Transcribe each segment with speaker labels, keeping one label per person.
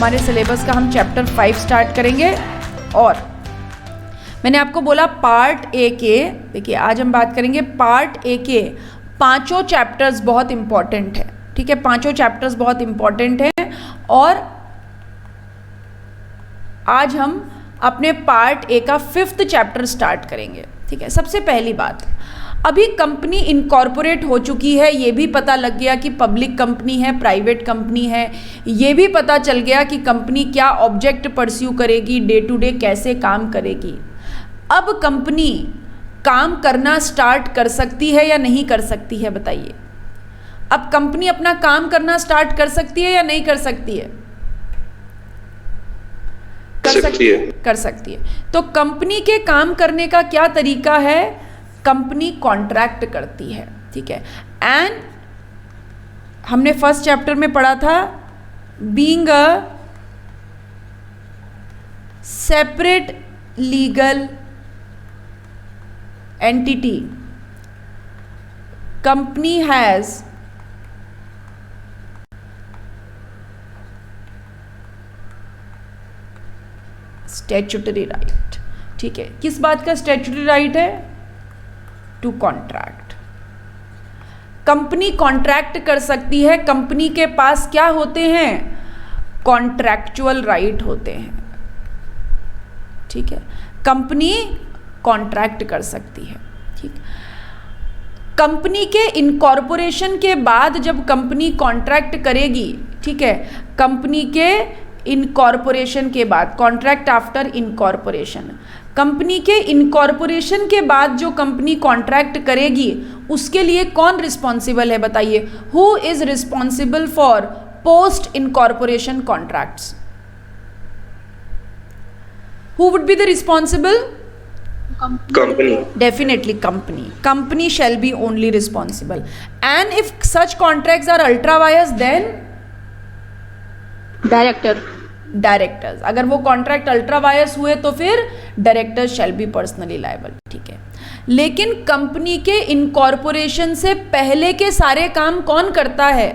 Speaker 1: हमारे सिलेबस का हम चैप्टर 5 स्टार्ट करेंगे। और मैंने आपको बोला पार्ट ए के, देखिए आज हम बात करेंगे पार्ट ए के पांचों चैप्टर्स बहुत इंपॉर्टेंट है, ठीक है, पांचों चैप्टर्स बहुत इंपॉर्टेंट हैं। और आज हम अपने पार्ट ए का 5th चैप्टर स्टार्ट करेंगे, ठीक है। सबसे पहली बात, अभी कंपनी इनकॉर्पोरेट हो चुकी है, ये भी पता लग गया कि पब्लिक कंपनी है, प्राइवेट कंपनी है, ये भी पता चल गया कि कंपनी क्या ऑब्जेक्ट परस्यू करेगी, डे टू डे कैसे काम करेगी। अब कंपनी काम करना स्टार्ट कर सकती है या नहीं कर सकती है, बताइए। अब कंपनी अपना काम करना स्टार्ट कर सकती है या नहीं कर सकती है? कर सकती है। तो कंपनी के काम करने का क्या तरीका है? कंपनी कॉन्ट्रैक्ट करती है, ठीक है। एंड हमने फर्स्ट चैप्टर में पढ़ा था, being a separate legal entity, company has statutory right, ठीक है। किस बात का स्टैट्यूटरी राइट है? To contract. कंपनी कॉन्ट्रैक्ट कर सकती है, कंपनी के पास क्या होते हैं? कॉन्ट्रैक्चुअल राइट होते हैं, ठीक है। कंपनी कॉन्ट्रैक्ट कर सकती है, ठीक। कंपनी के इनकॉर्पोरेशन के बाद जब कंपनी कॉन्ट्रैक्ट करेगी, ठीक है, कंपनी के इनकॉर्पोरेशन के बाद, कॉन्ट्रैक्ट आफ्टर इनकॉर्पोरेशन, कंपनी के इनकॉर्पोरेशन के बाद जो कंपनी कॉन्ट्रैक्ट करेगी उसके लिए कौन रिस्पॉन्सिबल है, बताइए। Who is responsible for post incorporation contracts? Who would be the responsible?
Speaker 2: Company.
Speaker 1: Definitely company. Company shall be only responsible. And if such contracts are ultra vires, then directors. अगर वो contract ultra vires हुए तो फिर directors shall be personally liable, ठीक है। लेकिन company के incorporation से पहले के सारे काम कौन करता है?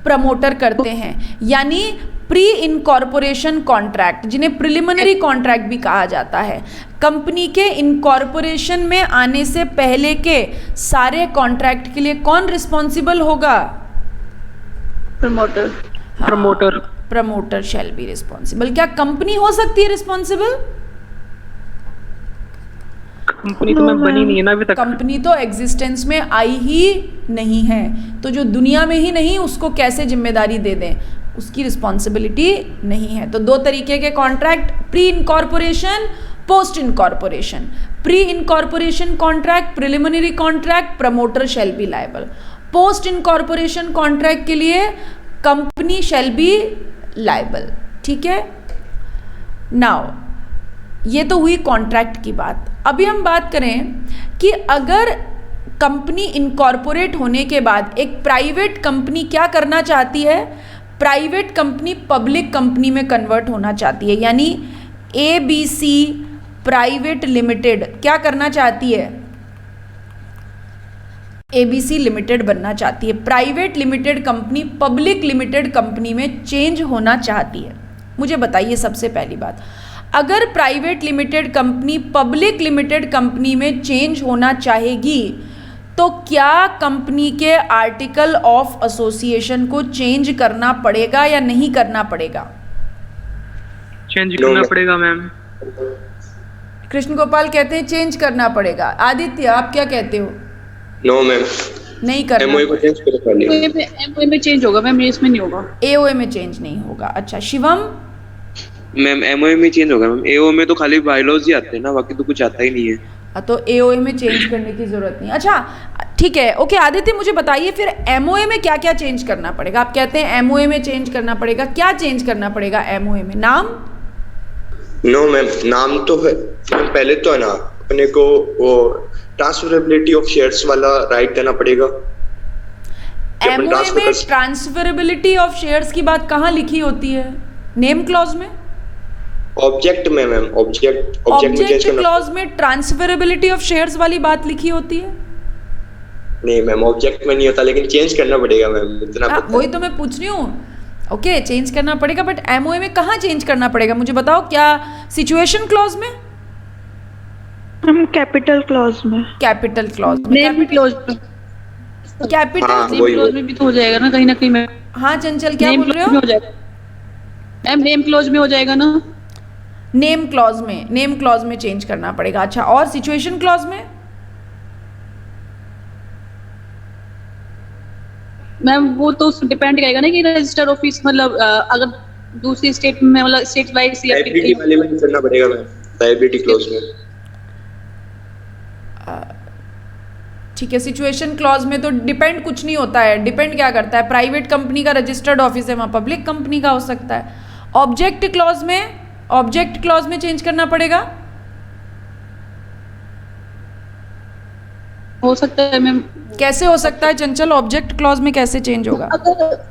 Speaker 1: प्रमोटर करते हैं, यानी प्री इनकॉर्पोरेशन कॉन्ट्रैक्ट, जिन्हें प्रिलिमिनरी कॉन्ट्रैक्ट भी कहा जाता है। कंपनी के इनकॉर्पोरेशन में आने से पहले के सारे कॉन्ट्रैक्ट के लिए कौन रिस्पॉन्सिबल होगा? Promoter shall be responsible. क्या कंपनी हो सकती है रिस्पॉन्सिबल?
Speaker 3: कंपनी तो बनी नहीं है ना अभी तक।
Speaker 1: कंपनी तो एग्जिस्टेंस में आई ही नहीं है, तो जो दुनिया में ही नहीं उसको कैसे जिम्मेदारी दे दें, उसकी रिस्पॉन्सिबिलिटी नहीं है। तो दो तरीके के contract, pre incorporation, post incorporation. Pre incorporation contract, preliminary contract, promoter shall be liable. Post incorporation contract के लिए कंपनी शैल बी लायबल, ठीक है। नाउ ये तो हुई कॉन्ट्रैक्ट की बात। अभी हम बात करें कि अगर कंपनी इनकॉर्पोरेट होने के बाद एक प्राइवेट कंपनी क्या करना चाहती है? प्राइवेट कंपनी पब्लिक कंपनी में कन्वर्ट होना चाहती है, यानी ABC प्राइवेट लिमिटेड क्या करना चाहती है? ABC लिमिटेड बनना चाहती है। Private limited company public limited company में चेंज होना चाहती है। मुझे बताइए सबसे पहली बात, अगर private limited company public limited company में चेंज होना चाहेगी तो क्या कंपनी के आर्टिकल ऑफ एसोसिएशन को चेंज करना पड़ेगा या नहीं करना पड़ेगा?
Speaker 3: चेंज करना पड़ेगा मैम।
Speaker 1: कृष्ण गोपाल कहते हैं चेंज करना पड़ेगा। आदित्य आप क्या कहते हो?
Speaker 2: नो मैम,
Speaker 1: नहीं करना।
Speaker 2: एमओए को चेंज करो पहले।
Speaker 4: एमओए में चेंज होगा मैम, इसमें नहीं होगा।
Speaker 1: एओए में चेंज नहीं होगा। अच्छा शिवम?
Speaker 5: मैम एमओए में चेंज होगा मैम। एओ में तो खाली बायलॉज ही आते हैं ना, बाकी तो कुछ आता ही नहीं है।
Speaker 1: तो एओए में चेंज करने की जरूरत नहीं। अच्छा ठीक है, ओके। आदित्य मुझे बताइए फिर एमओए में क्या क्या चेंज करना पड़ेगा? आप कहते हैं एमओए में चेंज करना पड़ेगा, क्या चेंज करना पड़ेगा एमओए में? नाम?
Speaker 2: नो मैम, नाम तो है। पहले तो है ना अपने को वो ट्रांसफरेबिलिटी ऑफ शेयर्स वाला राइट देना पड़ेगा।
Speaker 1: एमओए में ट्रांसफरेबिलिटी ऑफ शेयर्स की बात कहाँ लिखी होती है? नेम क्लॉज में?
Speaker 2: ऑब्जेक्ट में मैम, ऑब्जेक्ट
Speaker 1: क्लॉज में ट्रांसफरेबिलिटी ऑफ शेयर्स वाली बात लिखी होती है?
Speaker 2: नहीं मैम, ऑब्जेक्ट में नहीं होता, लेकिन चेंज करना पड़ेगा मैम, इतना पता है।
Speaker 1: वही तो मैं पूछ रही हूँ। ओके चेंज करना पड़ेगा, बट एमओए में कहाँ चेंज करना पड़ेगा मुझे बताओ, क्या सिचुएशन क्लॉज में?
Speaker 6: हम कैपिटल क्लॉज में।
Speaker 1: कैपिटल क्लॉज में,
Speaker 4: नेम क्लोज में,
Speaker 1: कैपिटल
Speaker 2: हाँ,
Speaker 4: नेम
Speaker 2: वही।
Speaker 4: क्लोज में भी तो हो जाएगा ना कहीं मैं।
Speaker 1: हाँ चंचल क्या
Speaker 4: नेम
Speaker 1: बोल रहे
Speaker 4: क्लोज में
Speaker 1: हो?
Speaker 4: हो जाएगा मैम, नेम क्लोज में हो जाएगा ना।
Speaker 1: नेम क्लॉज में चेंज करना पड़ेगा। अच्छा, और सिचुएशन क्लॉज में?
Speaker 4: मैम वो तो डिपेंड करेगा ना कि रजिस्टर ऑफिस मतलब अगर दूसरी स्टेट में मतलब स्टेट वाइज या फिर
Speaker 2: लाइबिलिटी वाले में करना पड़ेगा मैम, लाइबिलिटी क्लोज में।
Speaker 1: ठीक है, सिचुएशन क्लॉज में तो डिपेंड कुछ नहीं होता है। डिपेंड क्या करता है, प्राइवेट कंपनी का रजिस्टर्ड ऑफिस है, वहाँ पब्लिक कंपनी का हो सकता है। ऑब्जेक्ट क्लॉज में चेंज करना पड़ेगा।
Speaker 4: हो सकता है मैम।
Speaker 1: कैसे हो सकता है चंचल, ऑब्जेक्ट क्लॉज में कैसे चेंज होगा?
Speaker 4: अगर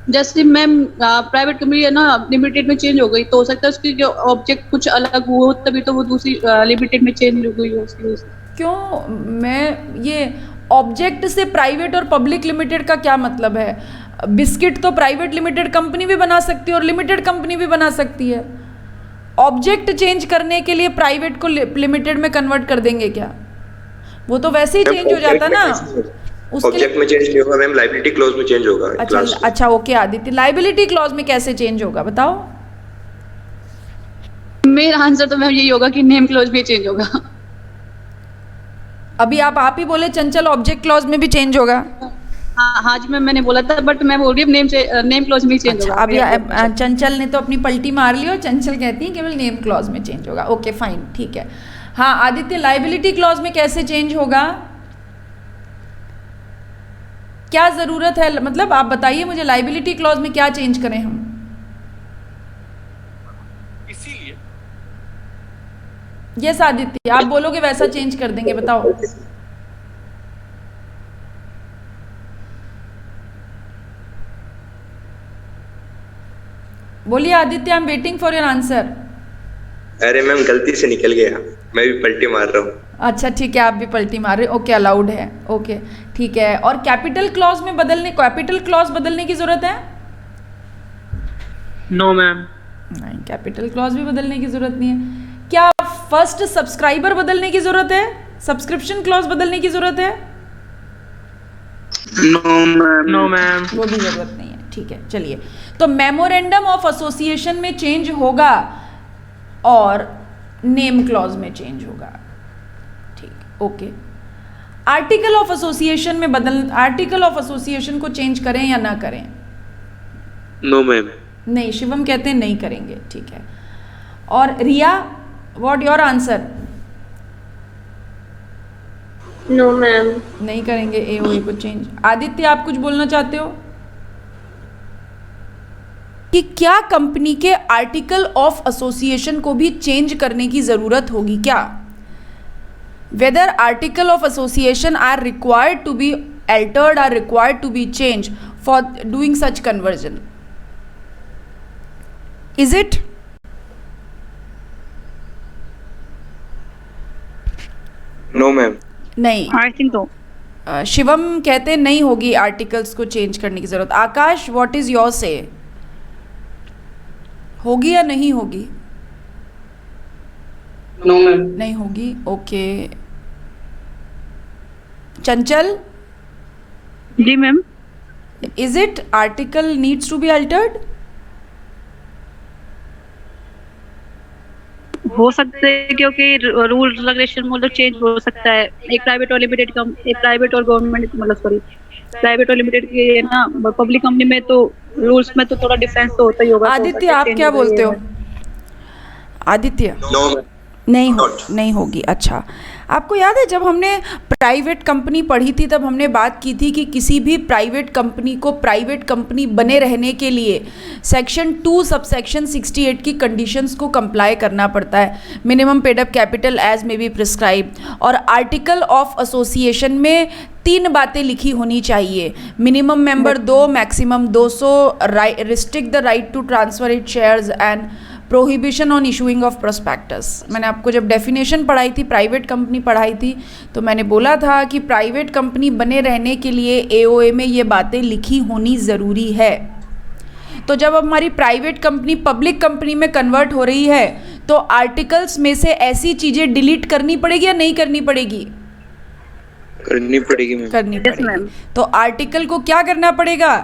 Speaker 4: जैसे मैम प्राइवेट कंपनी है ना, लिमिटेड में चेंज हो गई तो हो सकता है उसकी जो ऑब्जेक्ट कुछ अलग हो, तभी तो वो दूसरी लिमिटेड में चेंज हो गई हो उसकी वजह से।
Speaker 1: क्यों, मैं ये ऑब्जेक्ट से प्राइवेट और पब्लिक लिमिटेड का क्या मतलब है? बिस्किट तो प्राइवेट लिमिटेड कंपनी भी बना सकती है और लिमिटेड कंपनी भी बना सकती है। ऑब्जेक्ट चेंज करने के लिए प्राइवेट को लिमिटेड में कन्वर्ट कर देंगे क्या? वो तो वैसे ही चेंज हो जाता ना उसके
Speaker 2: ऑब्जेक्ट
Speaker 1: लिए।
Speaker 2: में चेंज नहीं होगा मैम, लाइबिलिटी क्लोज में चेंज होगा।
Speaker 1: अच्छा ओके आदित्य, लाइबिलिटी क्लॉज में कैसे चेंज होगा बताओ?
Speaker 4: मेरा आंसर तो मैम यही होगा कि नेम क्लोज भी चेंज होगा।
Speaker 1: अभी आप ही बोले चंचल ऑब्जेक्ट क्लॉज में भी चेंज होगा।
Speaker 4: हाँ जी मैम, मैंने बोला था बट मैं बोल रही हूँ नेम क्लोज में ही चेंज
Speaker 1: अच्छा,
Speaker 4: होगा।
Speaker 1: अभी चंचल ने तो अपनी पलटी मार ली और चंचल कहती है केवल नेम क्लॉज में चेंज होगा। ओके फाइन, ठीक है। हाँ आदित्य, लाइबिलिटी क्लॉज में कैसे चेंज होगा, क्या जरूरत है, मतलब आप बताइए मुझे, लाइबिलिटी क्लॉज में क्या चेंज करें हम?
Speaker 7: इसीलिए
Speaker 1: यस आदित्य, आप बोलोगे वैसा चेंज कर देंगे, बताओ। बोलिए Aditya, I am waiting for your answer.
Speaker 2: अरे मैम गलती से निकल गया, मैं भी पलटी मार रहा हूँ।
Speaker 1: अच्छा ठीक है, आप भी पलटी मार रहे हो, ओके अलाउड है, ओके ठीक है। और कैपिटल क्लॉज बदलने की जरूरत है?
Speaker 3: No ma'am.
Speaker 1: नहीं, कैपिटल क्लॉज भी बदलने की जरूरत नहीं है। क्या फर्स्ट सब्सक्राइबर बदलने की जरूरत है? सब्सक्रिप्शन क्लॉज बदलने की जरूरत है?
Speaker 3: No ma'am.
Speaker 1: वो भी जरूरत नहीं है, ठीक है। चलिए, तो मेमोरेंडम ऑफ एसोसिएशन में चेंज होगा और नेम क्लॉज में चेंज होगा, ठीक, ओके। आर्टिकल ऑफ एसोसिएशन को चेंज करें या ना करें?
Speaker 5: No ma'am.
Speaker 1: नहीं, शिवम कहते हैं नहीं करेंगे, ठीक है। और Riya, what your answer?
Speaker 8: No ma'am.
Speaker 1: नहीं करेंगे एओए को चेंज। आदित्य, आप कुछ बोलना चाहते हो कि क्या कंपनी के आर्टिकल ऑफ एसोसिएशन को भी चेंज करने की जरूरत होगी क्या? Whether article of association are required to be altered, or required to be change for doing such conversion, is it?
Speaker 5: No ma'am.
Speaker 1: नहीं,
Speaker 4: आई थिंक तो
Speaker 1: शिवम कहते हैं नहीं होगी आर्टिकल्स को चेंज करने की जरूरत। आकाश, व्हाट इज योर से, होगी या नहीं होगी?
Speaker 3: No ma'am.
Speaker 1: नहीं होगी, ओके। चंचल,
Speaker 4: जी ma'am.
Speaker 1: Is it article needs to be altered?
Speaker 4: हो सकते हैं क्योंकि रूल रेगुलेशन मतलब चेंज हो सकता है। एक प्राइवेट और लिमिटेड एक प्राइवेट और गवर्नमेंट मतलब सॉरी प्राइवेट और लिमिटेड के ना पब्लिक कंपनी में तो रूल्स में तो थोड़ा डिफरेंस तो होता ही होगा।
Speaker 1: आदित्य, आप क्या बोलते हो? Aditya,
Speaker 2: no ma'am.
Speaker 1: नहीं होगी। अच्छा, आपको याद है जब हमने प्राइवेट कंपनी पढ़ी थी तब हमने बात की थी कि किसी भी प्राइवेट कंपनी को प्राइवेट कंपनी बने रहने के लिए सेक्शन 2 सबसेक्शन 68 की कंडीशंस को कंप्लाई करना पड़ता है। Minimum paid up capital as may be prescribe, और आर्टिकल ऑफ एसोसिएशन में 3 बातें लिखी होनी चाहिए। Minimum member 2, maximum 200, restrict the right to transfer it shares and prohibition on issuing of prospectus. मैंने आपको जब डेफिनेशन पढ़ाई थी, प्राइवेट कंपनी पढ़ाई थी, तो मैंने बोला था कि प्राइवेट कंपनी बने रहने के लिए एओए में ये बातें लिखी होनी ज़रूरी है। तो जब हमारी प्राइवेट कंपनी पब्लिक कंपनी में कन्वर्ट हो रही है तो आर्टिकल्स में से ऐसी चीजें डिलीट करनी पड़ेगी या नहीं करनी पड़ेगी?
Speaker 5: करनी पड़ेगी मैम।
Speaker 1: करनी
Speaker 4: Yes,
Speaker 1: पड़ेगी।
Speaker 4: ma'am.
Speaker 1: तो आर्टिकल को क्या करना पड़ेगा?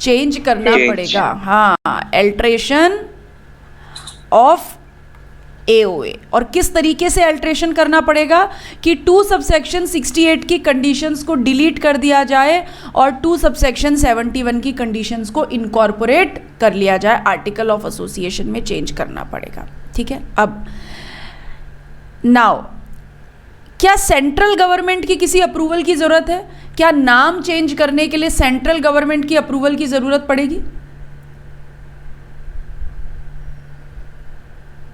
Speaker 1: चेंज करना
Speaker 5: Change.
Speaker 1: पड़ेगा। हाँ, अल्टरेशन ऑफ AOA। और किस तरीके से अल्टरेशन करना पड़ेगा कि 2 सबसेक्शन 68 की कंडीशंस को डिलीट कर दिया जाए और 2 सबसेक्शन 71 की कंडीशंस को इनकॉर्पोरेट कर लिया जाए, आर्टिकल ऑफ एसोसिएशन में चेंज करना पड़ेगा। ठीक है। अब नाउ क्या सेंट्रल गवर्नमेंट की किसी अप्रूवल की ज़रूरत है? क्या नाम चेंज करने के लिए सेंट्रल गवर्नमेंट की अप्रूवल की ज़रूरत पड़ेगी?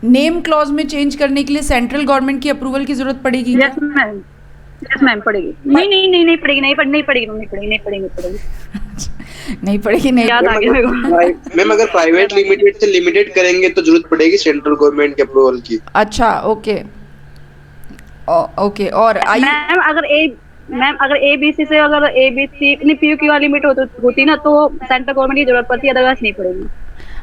Speaker 1: नेम क्लॉज में चेंज करने के लिए सेंट्रल गवर्नमेंट की अप्रूवल की ज़रूरत पड़ेगी?
Speaker 4: यस मैम, यस मैम पड़ेगी। नहीं पड़ेगी, नहीं पड़ेगी।
Speaker 1: नहीं
Speaker 4: याद आ गया मेरे को।
Speaker 2: मैम अगर प्राइवेट लिमिटेड से लिमिटेड करेंगे तो जरूरत पड़ेगी सेंट्रल गवर्नमेंट के अप्रूवल की।
Speaker 1: अच्छा, ओके ओके। और आई
Speaker 4: मैम अगर ABC से अगर ABC नहीं PQ वाली लिमिट होती ना तो सेंट्रल गवर्नमेंट की जरूरत पड़ती है, अदरवाइज नहीं पड़ेगी।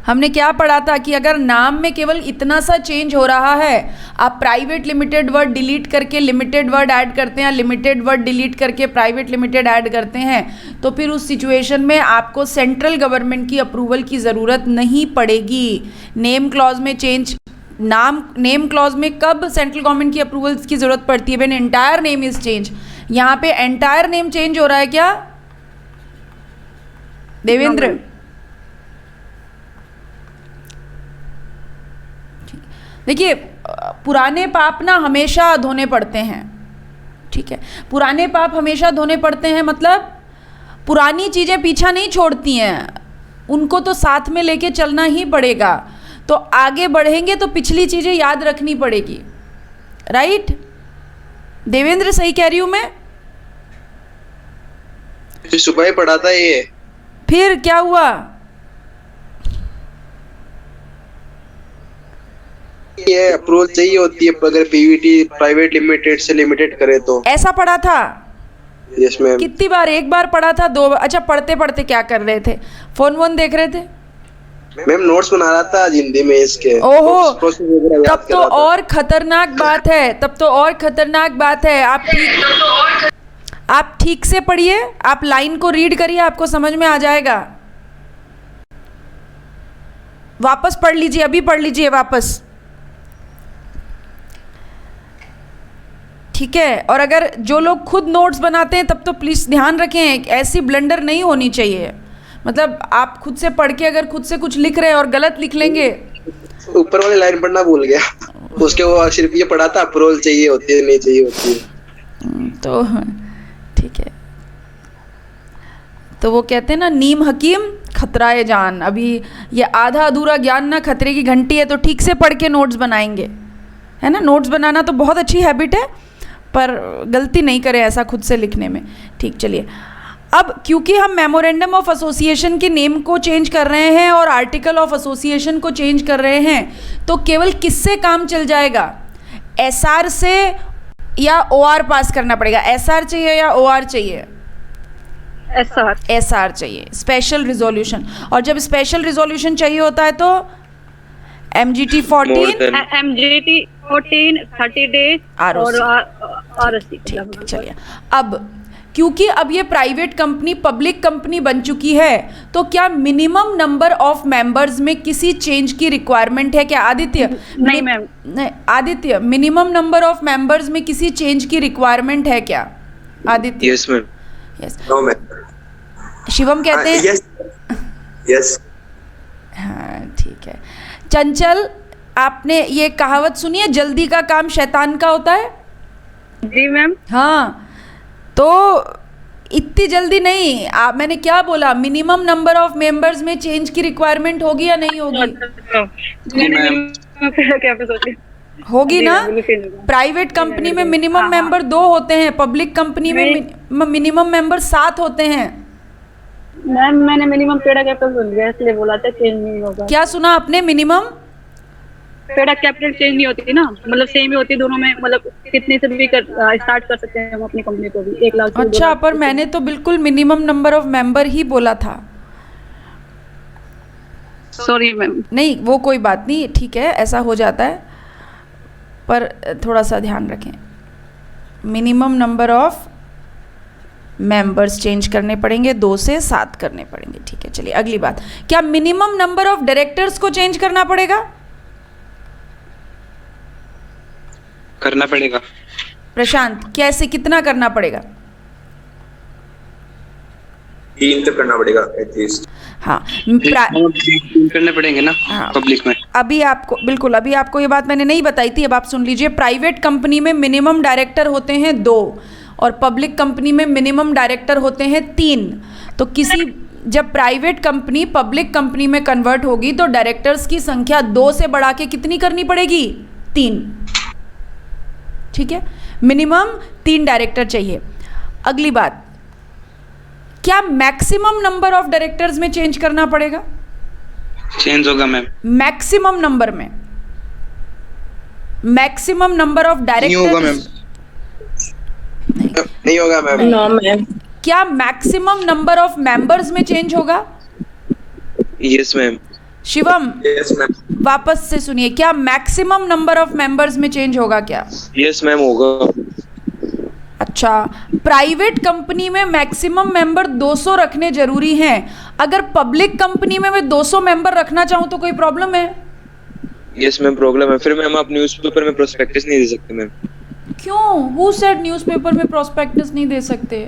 Speaker 1: हमने क्या पढ़ा था कि अगर नाम में केवल इतना सा चेंज हो रहा है, आप प्राइवेट लिमिटेड वर्ड डिलीट करके लिमिटेड वर्ड ऐड करते हैं, लिमिटेड वर्ड डिलीट करके प्राइवेट लिमिटेड ऐड करते हैं, तो फिर उस सिचुएशन में आपको सेंट्रल गवर्नमेंट की अप्रूवल की ज़रूरत नहीं पड़ेगी। नेम क्लॉज में चेंज नेम क्लॉज में कब सेंट्रल गवर्नमेंट की अप्रूवल की ज़रूरत पड़ती है? When entire name is change. यहाँ पे एंटायर नेम चेंज हो रहा है क्या देवेंद्र? देखिए, पुराने पाप ना हमेशा धोने पड़ते हैं। ठीक है, पुराने पाप हमेशा धोने पड़ते हैं, मतलब पुरानी चीज़ें पीछा नहीं छोड़ती हैं, उनको तो साथ में लेके चलना ही पड़ेगा। तो आगे बढ़ेंगे तो पिछली चीज़ें याद रखनी पड़ेगी। राइट देवेंद्र, सही कह रही हूँ मैं?
Speaker 2: सुबह ही पढ़ा था ये।
Speaker 1: फिर क्या हुआ?
Speaker 2: ये अप्रूवल चाहिए होती है अगर पीवीटी प्राइवेट लिमिटेड से लिमिटेड करे तो।
Speaker 1: ऐसा पढ़ा था?
Speaker 2: Yes ma'am.
Speaker 1: कितनी बार? एक बार पढ़ा था, 2 बार? अच्छा, पढ़ते पढ़ते क्या कर रहे थे? फोन वोन देख रहे थे?
Speaker 2: मैम नोट्स बना रहा था हिंदी में इसके।
Speaker 1: ओहो,
Speaker 2: प्रोसेस वगैरह याद
Speaker 1: तब
Speaker 2: कर
Speaker 1: तो
Speaker 2: रहा था।
Speaker 1: और खतरनाक बात है, तब तो और खतरनाक बात है। आप ठीक से पढ़िए, आप लाइन को रीड करिए, आपको समझ में आ जाएगा। वापस पढ़ लीजिए, अभी पढ़ लीजिए वापस। ठीक है। और अगर जो लोग खुद नोट्स बनाते हैं तब तो प्लीज़ ध्यान रखें, ऐसी ब्लंडर नहीं होनी चाहिए। मतलब आप खुद से पढ़ के अगर खुद से कुछ लिख रहे हैं और गलत लिख लेंगे।
Speaker 2: ऊपर वाली लाइन पढ़ना भूल गया उसके, वो सिर्फ ये पढ़ा था अप्रूवल चाहिए होती है, नहीं चाहिए होती है।
Speaker 1: तो ठीक है, तो वो कहते हैं ना, नीम हकीम खतराए जान। अभी ये आधा अधूरा ज्ञान ना खतरे की घंटी है, तो ठीक से पढ़ के नोट्स बनाएंगे, है ना। नोट्स बनाना तो बहुत अच्छी हैबिट है, पर गलती नहीं करें ऐसा खुद से लिखने में। ठीक, चलिए। अब क्योंकि हम मेमोरेंडम ऑफ एसोसिएशन के नेम को चेंज कर रहे हैं और आर्टिकल ऑफ एसोसिएशन को चेंज कर रहे हैं, तो केवल किससे काम चल जाएगा? एसआर से या ओआर पास करना पड़ेगा? एसआर चाहिए या ओआर चाहिए? एसआर चाहिए, स्पेशल रिजोल्यूशन। और जब स्पेशल रिजोल्यूशन चाहिए होता है तो MGT 14
Speaker 4: 30 डेज और ROC।
Speaker 1: ठीक, चलिए। अब क्योंकि अब ये प्राइवेट कंपनी पब्लिक कंपनी बन चुकी है, तो क्या मिनिमम नंबर ऑफ मेंबर्स में किसी चेंज की रिक्वायरमेंट है क्या आदित्य?
Speaker 4: नहीं मैम।
Speaker 1: नहीं Aditya, minimum number of members में किसी चेंज की रिक्वायरमेंट है क्या Aditya?
Speaker 5: Yes ma'am.
Speaker 1: Yes.
Speaker 2: No ma'am.
Speaker 1: Shivam कहते हैं
Speaker 2: यस यस।
Speaker 1: हाँ, ठीक है। चंचल, आपने ये कहावत सुनी है, जल्दी का काम शैतान का होता है?
Speaker 4: जी मैम।
Speaker 1: हाँ, तो इतनी जल्दी नहीं। मैंने क्या बोला, मिनिमम नंबर ऑफ मेंबर्स में चेंज की रिक्वायरमेंट होगी या नहीं होगी?
Speaker 5: जी मैम।
Speaker 1: होगी ना। प्राइवेट कंपनी में मिनिमम मेंबर 2 होते हैं, पब्लिक कंपनी में मिनिमम मेंबर 7 होते हैं।
Speaker 4: मैम मैंने मिनिमम पेड़ा कैपिटल सुन लिया, इसलिए बोला था चेंज नहीं होगा।
Speaker 1: क्या सुना आपने? मिनिमम
Speaker 4: पेड़ा कैपिटल चेंज नहीं होती ना, मतलब सेम ही होती है दोनों में, मतलब कितने से भी स्टार्ट कर सकते हैं हम अपनी कंपनी को भी, 1 लाख।
Speaker 1: अच्छा, पर मैंने तो बिल्कुल मिनिमम नंबर ऑफ मेंबर ही बोला था।
Speaker 4: Sorry ma'am.
Speaker 1: नहीं वो कोई बात नहीं, ठीक है, ऐसा हो जाता है, पर थोड़ा सा ध्यान रखें। Minimum number of members change करने पड़ेंगे, 2 से 7 करने पड़ेंगे, ठीक है। चलिए अगली बात, क्या मिनिमम नंबर ऑफ डायरेक्टर्स को चेंज करना पड़ेगा?
Speaker 5: करना पड़ेगा।
Speaker 1: प्रशांत, कैसे, कितना करना पड़ेगा?
Speaker 2: 3 तक करना पड़ेगा एटलीस्ट।
Speaker 1: हाँ,
Speaker 5: करने पड़ेंगे ना
Speaker 1: हाँ।
Speaker 5: पब्लिक में।
Speaker 1: अभी आपको बिल्कुल, अभी आपको ये बात मैंने नहीं बताई थी, अब आप सुन लीजिए। प्राइवेट कंपनी में मिनिमम डायरेक्टर होते हैं 2 और पब्लिक कंपनी में मिनिमम डायरेक्टर होते हैं 3। तो जब प्राइवेट कंपनी पब्लिक कंपनी में कन्वर्ट होगी तो डायरेक्टर्स की संख्या 2 से बढ़ा के कितनी करनी पड़ेगी? 3, ठीक है। मिनिमम 3 डायरेक्टर चाहिए। अगली बात, क्या मैक्सिमम नंबर ऑफ डायरेक्टर्स में चेंज करना पड़ेगा?
Speaker 5: चेंज होगा मैम।
Speaker 1: मैक्सिमम नंबर में, मैक्सिमम नंबर ऑफ
Speaker 5: नहीं होगा मैम।
Speaker 1: डायरेक्टर्स
Speaker 5: नहीं होगा मैम।
Speaker 8: No, ma'am.
Speaker 1: क्या मैक्सिमम नंबर ऑफ मेंबर्स में चेंज होगा?
Speaker 5: Yes ma'am.
Speaker 1: Shivam,
Speaker 2: yes ma'am.
Speaker 1: वापस से सुनिए, क्या मैक्सिमम नंबर ऑफ मेंबर्स में चेंज होगा क्या?
Speaker 5: यस मैम होगा।
Speaker 1: अच्छा, प्राइवेट कंपनी में मैक्सिमम मेंबर 200 रखने जरूरी हैं। अगर पब्लिक कंपनी में मैं 200 मेंबर रखना चाहूँ तो कोई प्रॉब्लम है?
Speaker 5: यस मैम प्रॉब्लम है। फिर मैम आप न्यूज़पेपर में प्रोस्पेक्टस नहीं दे सकते मैम।
Speaker 1: क्यों? हु सेड न्यूज़पेपर में प्रोस्पेक्टस नहीं दे सकते?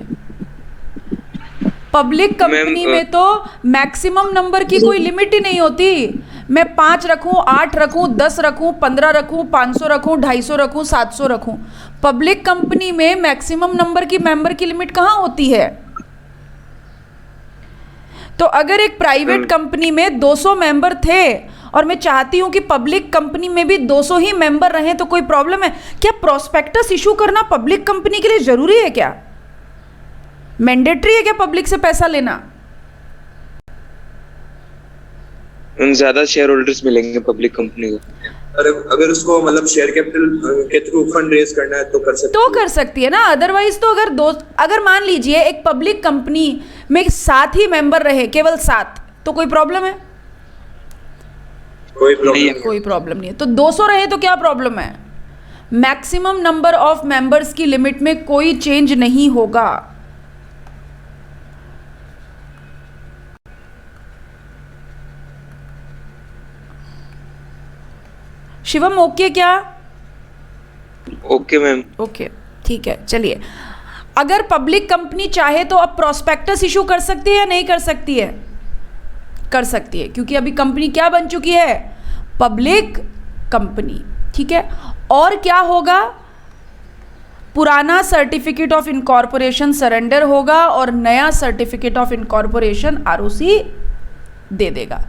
Speaker 1: पब्लिक कंपनी में तो मैक्सिमम नंबर की कोई लिमिट ही नहीं होती। मैं 5 रखूं, 8 रखूं, 10 रखूं, 15 रखूं, 500 रखूं, 250 रखूं, 700 रखूं। पब्लिक कंपनी में मैक्सिमम नंबर की मेंबर की लिमिट कहाँ होती है? तो अगर एक प्राइवेट कंपनी में 200 मेंबर थे और मैं चाहती हूं कि पब्लिक कंपनी में भी 200 ही मेंबर रहें तो कोई प्रॉब्लम है क्या? प्रोस्पेक्टस इशू करना पब्लिक कंपनी के लिए जरूरी है क्या? मैंडेटरी है क्या पब्लिक से पैसा लेना?
Speaker 5: ज्यादा शेयर होल्डर्स मिलेंगे पब्लिक कंपनी को।
Speaker 2: अगर उसको मतलब शेयर कैपिटल के थ्रू फंड रेज करना है तो कर सकती है
Speaker 1: ना। अदरवाइज तो अगर मान लीजिए एक पब्लिक कंपनी में 7 ही मेंबर रहे, केवल 7, तो कोई प्रॉब्लम है? कोई प्रॉब्लम नहीं है। तो 200 रहे तो क्या प्रॉब्लम है? मैक्सिमम नंबर ऑफ मेंबर्स की लिमिट में कोई चेंज नहीं होगा। शिवम ओके क्या?
Speaker 5: Okay ma'am.
Speaker 1: ओके, ठीक है। चलिए, अगर पब्लिक कंपनी चाहे तो अब प्रोस्पेक्टस इशू कर सकती है या नहीं कर सकती है? कर सकती है, क्योंकि अभी कंपनी क्या बन चुकी है? पब्लिक कंपनी, ठीक है। और क्या होगा? पुराना सर्टिफिकेट ऑफ इनकॉर्पोरेशन सरेंडर होगा और नया सर्टिफिकेट ऑफ इनकॉर्पोरेशन आरओसी दे देगा।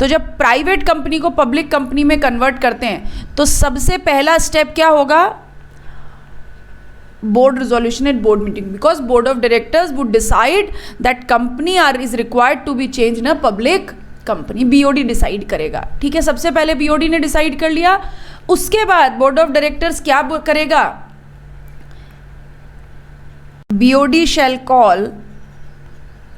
Speaker 1: तो जब प्राइवेट कंपनी को पब्लिक कंपनी में कन्वर्ट करते हैं तो सबसे पहला स्टेप क्या होगा? Board resolution at board meeting, because board of directors would decide that company is required to be change in a public company. BOD decide करेगा, ठीक है। सबसे पहले बीओडी ने डिसाइड कर लिया, उसके बाद बोर्ड ऑफ डायरेक्टर्स क्या करेगा? बीओडी शैल कॉल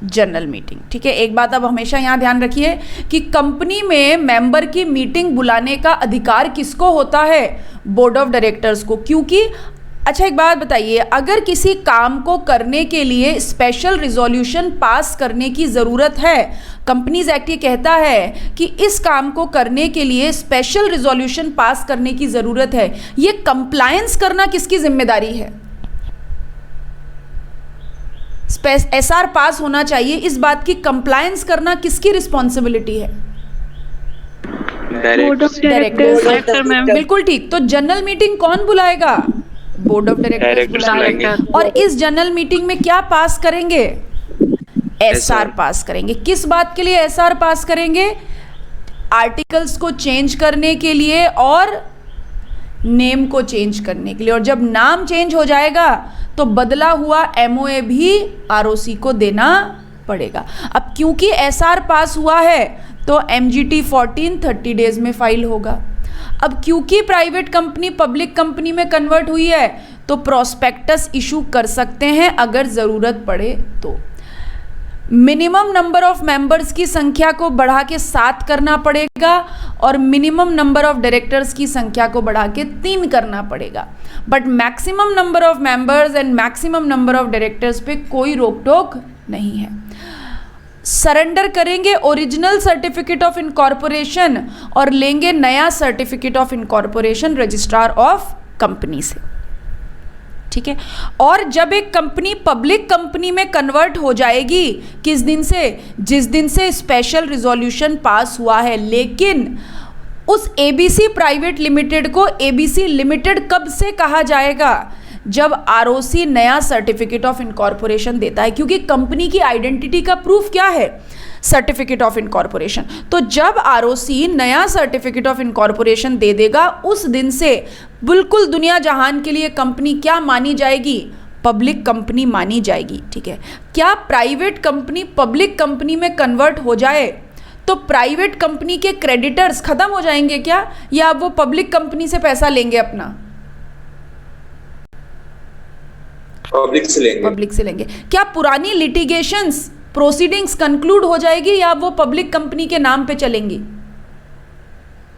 Speaker 1: जनरल मीटिंग, ठीक है। एक बात अब हमेशा यहाँ ध्यान रखिए कि कंपनी में मेंबर की मीटिंग बुलाने का अधिकार किसको होता है? बोर्ड ऑफ डायरेक्टर्स को। क्योंकि अच्छा एक बात बताइए, अगर किसी काम को करने के लिए स्पेशल रिजोल्यूशन पास करने की ज़रूरत है, कंपनीज एक्ट ये कहता है कि इस काम को करने के लिए स्पेशल रिजोल्यूशन पास करने की ज़रूरत है, ये कंप्लायंस करना किसकी जिम्मेदारी है? एसआर पास होना चाहिए, इस बात की कंप्लायंस करना किसकी रिस्पॉन्सिबिलिटी है?
Speaker 6: Board of directors.
Speaker 1: बिल्कुल ठीक। तो जनरल मीटिंग कौन बुलाएगा? बोर्ड ऑफ डायरेक्टर्स बुलाएगा। और इस जनरल मीटिंग में क्या पास करेंगे? एसआर पास करेंगे। किस बात के लिए एसआर पास करेंगे? आर्टिकल्स को चेंज करने के लिए और नेम को चेंज करने के लिए। और जब नाम चेंज हो जाएगा तो बदला हुआ एमओए भी आरओसी को देना पड़ेगा। अब क्योंकि एसआर पास हुआ है तो एमजीटी 14 30 डेज में फाइल होगा। अब क्योंकि प्राइवेट कंपनी पब्लिक कंपनी में कन्वर्ट हुई है तो प्रोस्पेक्टस इशू कर सकते हैं अगर ज़रूरत पड़े तो। मिनिमम नंबर ऑफ मेंबर्स की संख्या को बढ़ा के 7 करना पड़ेगा और मिनिमम नंबर ऑफ डायरेक्टर्स की संख्या को बढ़ा के 3 करना पड़ेगा, but maximum number of members and maximum number of directors पे कोई रोक टोक नहीं है। सरेंडर करेंगे ओरिजिनल सर्टिफिकेट ऑफ इनकॉर्पोरेशन और लेंगे नया certificate of incorporation registrar of company से, ठीक है। और जब एक कंपनी पब्लिक कंपनी में कन्वर्ट हो जाएगी, किस दिन से, जिस दिन से स्पेशल रिजोल्यूशन पास हुआ है, लेकिन उस एबीसी प्राइवेट लिमिटेड को एबीसी लिमिटेड कब से कहा जाएगा, जब आरओसी नया सर्टिफिकेट ऑफ इनकॉर्पोरेशन देता है, क्योंकि कंपनी की आइडेंटिटी का प्रूफ क्या है, सर्टिफिकेट ऑफ इनकॉर्पोरेशन। तो जब आरओसी नया सर्टिफिकेट ऑफ इनकॉर्पोरेशन दे देगा, उस दिन से बिल्कुल दुनिया जहान के लिए कंपनी क्या मानी जाएगी, पब्लिक कंपनी मानी जाएगी, ठीक है। क्या प्राइवेट कंपनी पब्लिक कंपनी में कन्वर्ट हो जाए तो प्राइवेट कंपनी के क्रेडिटर्स खत्म हो जाएंगे क्या, या वो पब्लिक कंपनी से पैसा लेंगे अपना?
Speaker 2: पब्लिक से लेंगे।
Speaker 1: पब्लिक से लेंगे। क्या पुरानी लिटिगेशंस प्रोसीडिंग्स कंक्लूड हो जाएगी या वो पब्लिक कंपनी के नाम पे चलेंगी?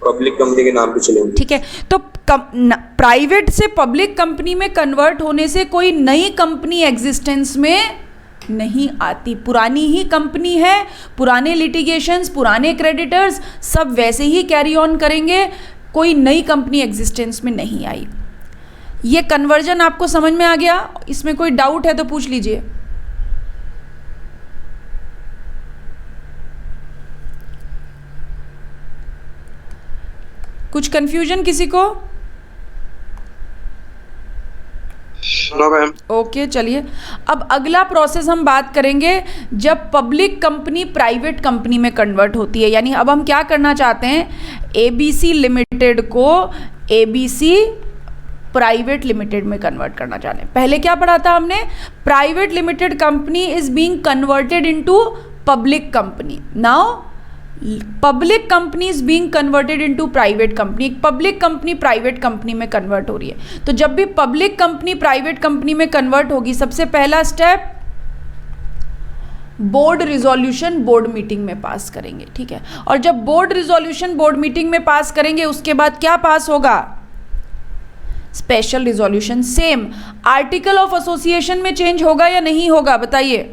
Speaker 2: पब्लिक कंपनी के नाम पे चलेंगे,
Speaker 1: ठीक है। तो प्राइवेट से पब्लिक कंपनी में कन्वर्ट होने से कोई नई कंपनी एग्जिस्टेंस में नहीं आती, पुरानी ही कंपनी है, पुराने लिटिगेशंस, पुराने क्रेडिटर्स सब वैसे ही कैरी ऑन करेंगे, कोई नई कंपनी एग्जिस्टेंस में नहीं आई। ये कन्वर्जन आपको समझ में आ गया? इसमें कोई डाउट है तो पूछ लीजिए। कुछ कंफ्यूजन किसी को?
Speaker 5: No ma'am.
Speaker 1: ओके, चलिए अब अगला प्रोसेस हम बात करेंगे जब पब्लिक कंपनी प्राइवेट कंपनी में कन्वर्ट होती है। यानी अब हम क्या करना चाहते हैं, एबीसी लिमिटेड को एबीसी प्राइवेट लिमिटेड में कन्वर्ट करना चाहते हैं। पहले क्या पढ़ा था हमने, private limited company is being converted into public company. Now public company is being converted into private company. Public company private company में कन्वर्ट हो रही है। तो जब भी पब्लिक कंपनी प्राइवेट कंपनी में कन्वर्ट होगी, सबसे पहला step board resolution board meeting में पास करेंगे, ठीक है। और जब बोर्ड रिजोल्यूशन बोर्ड मीटिंग में पास करेंगे, उसके बाद क्या पास होगा, special resolution. Same article of association में चेंज होगा या नहीं होगा, बताइए?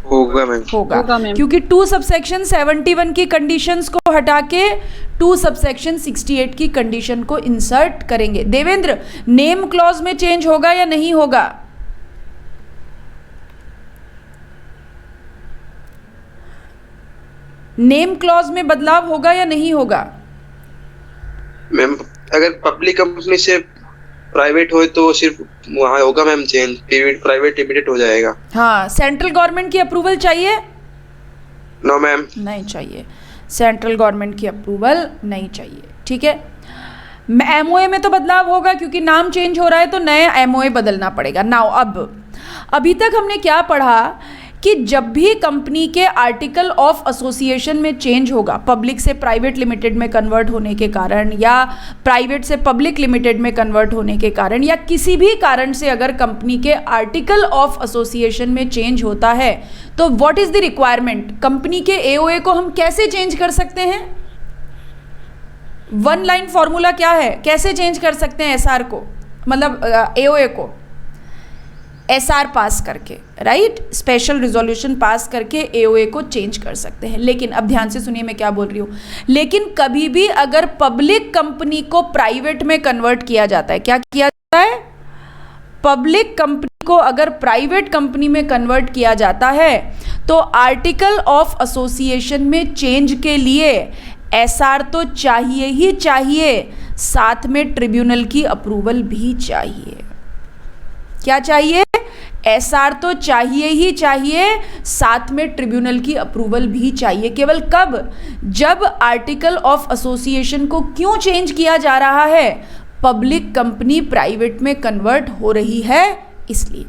Speaker 5: होगा मैम।
Speaker 1: होगा मैम, क्योंकि 2 सबसेक्शन 71 की कंडीशंस को हटा के 2 सबसेक्शन 68 की कंडीशन को इंसर्ट करेंगे। देवेंद्र, नेम क्लॉज में चेंज होगा या नहीं होगा? नेम क्लॉज में बदलाव होगा या नहीं होगा?
Speaker 5: मैम अगर पब्लिक कंपनी से प्राइवेट हो तो सिर्फ वहाँ होगा मैम चेंज, प्राइवेट लिमिटेड हो जाएगा।
Speaker 1: हाँ, सेंट्रल गवर्नमेंट की अप्रूवल चाहिए?
Speaker 5: No ma'am.
Speaker 1: नहीं चाहिए, सेंट्रल गवर्नमेंट की अप्रूवल नहीं चाहिए, ठीक है। एमओए में तो बदलाव होगा क्योंकि नाम चेंज हो रहा है, तो नया एमओए बदलना पड़ेगा। नाउ अभी तक हमने क्या पढ़ा कि जब भी कंपनी के आर्टिकल ऑफ एसोसिएशन में चेंज होगा, पब्लिक से प्राइवेट लिमिटेड में कन्वर्ट होने के कारण या प्राइवेट से पब्लिक लिमिटेड में कन्वर्ट होने के कारण या किसी भी कारण से अगर कंपनी के आर्टिकल ऑफ एसोसिएशन में चेंज होता है, तो what is the requirement, company के एओए को हम कैसे चेंज कर सकते हैं? 1 लाइन फॉर्मूला क्या है, कैसे चेंज कर सकते हैं एसआर को, मतलब एओए को? एसआर पास करके, राइट, स्पेशल रिजोल्यूशन पास करके एओए को चेंज कर सकते हैं। लेकिन अब ध्यान से सुनिए मैं क्या बोल रही हूँ, लेकिन कभी भी अगर पब्लिक कंपनी को प्राइवेट में कन्वर्ट किया जाता है, क्या किया जाता है, पब्लिक कंपनी को अगर प्राइवेट कंपनी में कन्वर्ट किया जाता है, तो आर्टिकल ऑफ एसोसिएशन में चेंज के लिए एसआर तो चाहिए ही चाहिए, साथ में ट्रिब्यूनल की अप्रूवल भी चाहिए। क्या चाहिए? एसआर तो चाहिए ही चाहिए, साथ में ट्रिब्यूनल की अप्रूवल भी चाहिए। केवल कब? जब आर्टिकल ऑफ एसोसिएशन को क्यों चेंज किया जा रहा है, पब्लिक कंपनी प्राइवेट में कन्वर्ट हो रही है, इसलिए।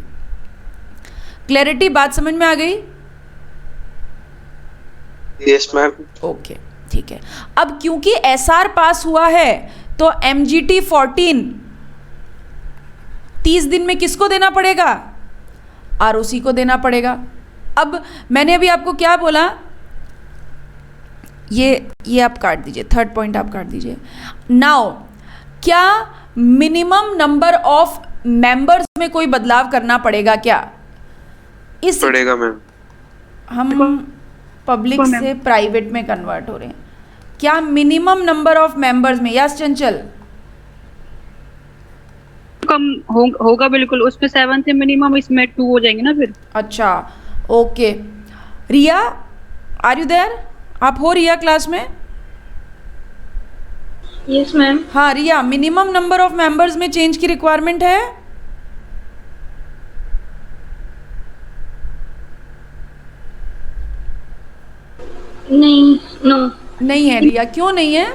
Speaker 1: क्लैरिटी, बात समझ में आ गई?
Speaker 5: Yes ma'am.
Speaker 1: ओके, ठीक है। अब क्योंकि एसआर पास हुआ है, तो एमजीटी 14 30 दिन में किसको देना पड़ेगा? आरओसी को देना पड़ेगा, अब मैंने अभी आपको क्या बोला, ये आप काट दीजिए, थर्ड पॉइंट आप काट दीजिए। नाउ क्या मिनिमम नंबर ऑफ मेंबर्स में कोई बदलाव करना पड़ेगा क्या? इस
Speaker 5: पड़ेगा मैम।
Speaker 1: हम पब्लिक से प्राइवेट में कन्वर्ट हो रहे हैं, क्या मिनिमम नंबर ऑफ मेंबर्स में? यस चंचल,
Speaker 4: कम होगा बिल्कुल, उसमें 7 थे मिनिमम, इसमें 2 हो जाएंगे ना फिर।
Speaker 1: अच्छा okay. Riya, are you there? आप हो रिया क्लास में?
Speaker 8: Yes ma'am.
Speaker 1: हाँ Riya, minimum number of members में चेंज की रिक्वायरमेंट है?
Speaker 8: नहीं, नो
Speaker 1: नहीं है रिया, क्यों नहीं है?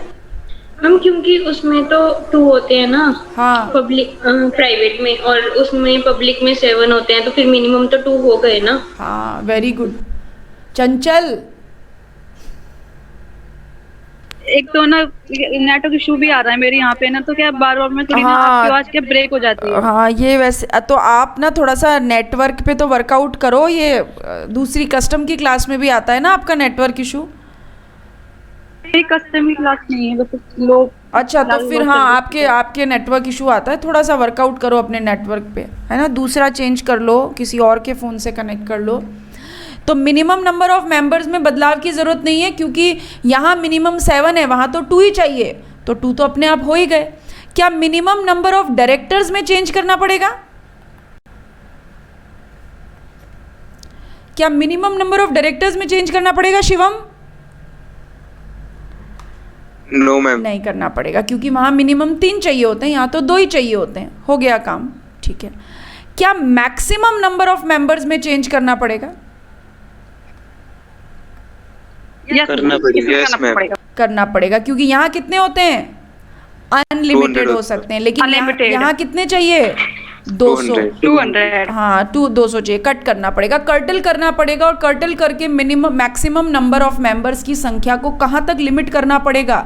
Speaker 8: मैम, क्योंकि उसमें तो 2 होते हैं ना,
Speaker 1: हाँ
Speaker 8: पब्लिक प्राइवेट में, और उसमें पब्लिक में 7 होते हैं, तो फिर मिनिमम तो 2 हो गए ना।
Speaker 1: हाँ वेरी गुड। चंचल,
Speaker 4: एक तो ना नेटवर्क इशू भी आ रहा है मेरे यहाँ पे ना, तो क्या बार बार में थोड़ी ना
Speaker 1: हाँ।
Speaker 4: आपकी आवाज क्या ब्रेक हो जाती है।
Speaker 1: हाँ ये वैसे तो आप ना थोड़ा सा नेटवर्क पे तो वर्कआउट करो, ये दूसरी कस्टम की क्लास में भी आता है ना आपका नेटवर्क इशू।
Speaker 4: मेरी कस्टम की क्लास नहीं है, बस लोग।
Speaker 1: अच्छा तो फिर हाँ, आपके नेटवर्क इशू आता है, थोड़ा सा वर्कआउट करो अपने नेटवर्क पे, है ना, दूसरा चेंज कर लो, किसी और के फ़ोन से कनेक्ट कर लो। तो मिनिमम नंबर ऑफ मेंबर्स में बदलाव की ज़रूरत नहीं है, क्योंकि यहाँ मिनिमम 7 है, वहाँ तो 2 ही चाहिए, तो 2 तो अपने आप हो ही गए। क्या मिनिमम नंबर ऑफ डायरेक्टर्स में चेंज करना पड़ेगा? क्या मिनिमम नंबर ऑफ डायरेक्टर्स में चेंज करना पड़ेगा शिवम?
Speaker 5: No ma'am.
Speaker 1: नहीं करना पड़ेगा, क्योंकि वहाँ मिनिमम 3 चाहिए होते हैं, यहाँ तो 2 ही चाहिए होते हैं, हो गया काम, ठीक है। क्या मैक्सिमम नंबर ऑफ मेंबर्स में चेंज करना पड़ेगा?
Speaker 5: करना पड़ेगा। Yes ma'am.
Speaker 1: करना पड़ेगा, क्योंकि यहाँ कितने होते हैं? अनलिमिटेड हो सकते हैं, लेकिन यहाँ कितने चाहिए? 200।
Speaker 4: 200।
Speaker 1: हाँ 200 चाहिए, कट करना पड़ेगा, कर्टल करना पड़ेगा, और कर्टल करके minimum maximum number of members की संख्या को कहाँ तक लिमिट करना पड़ेगा?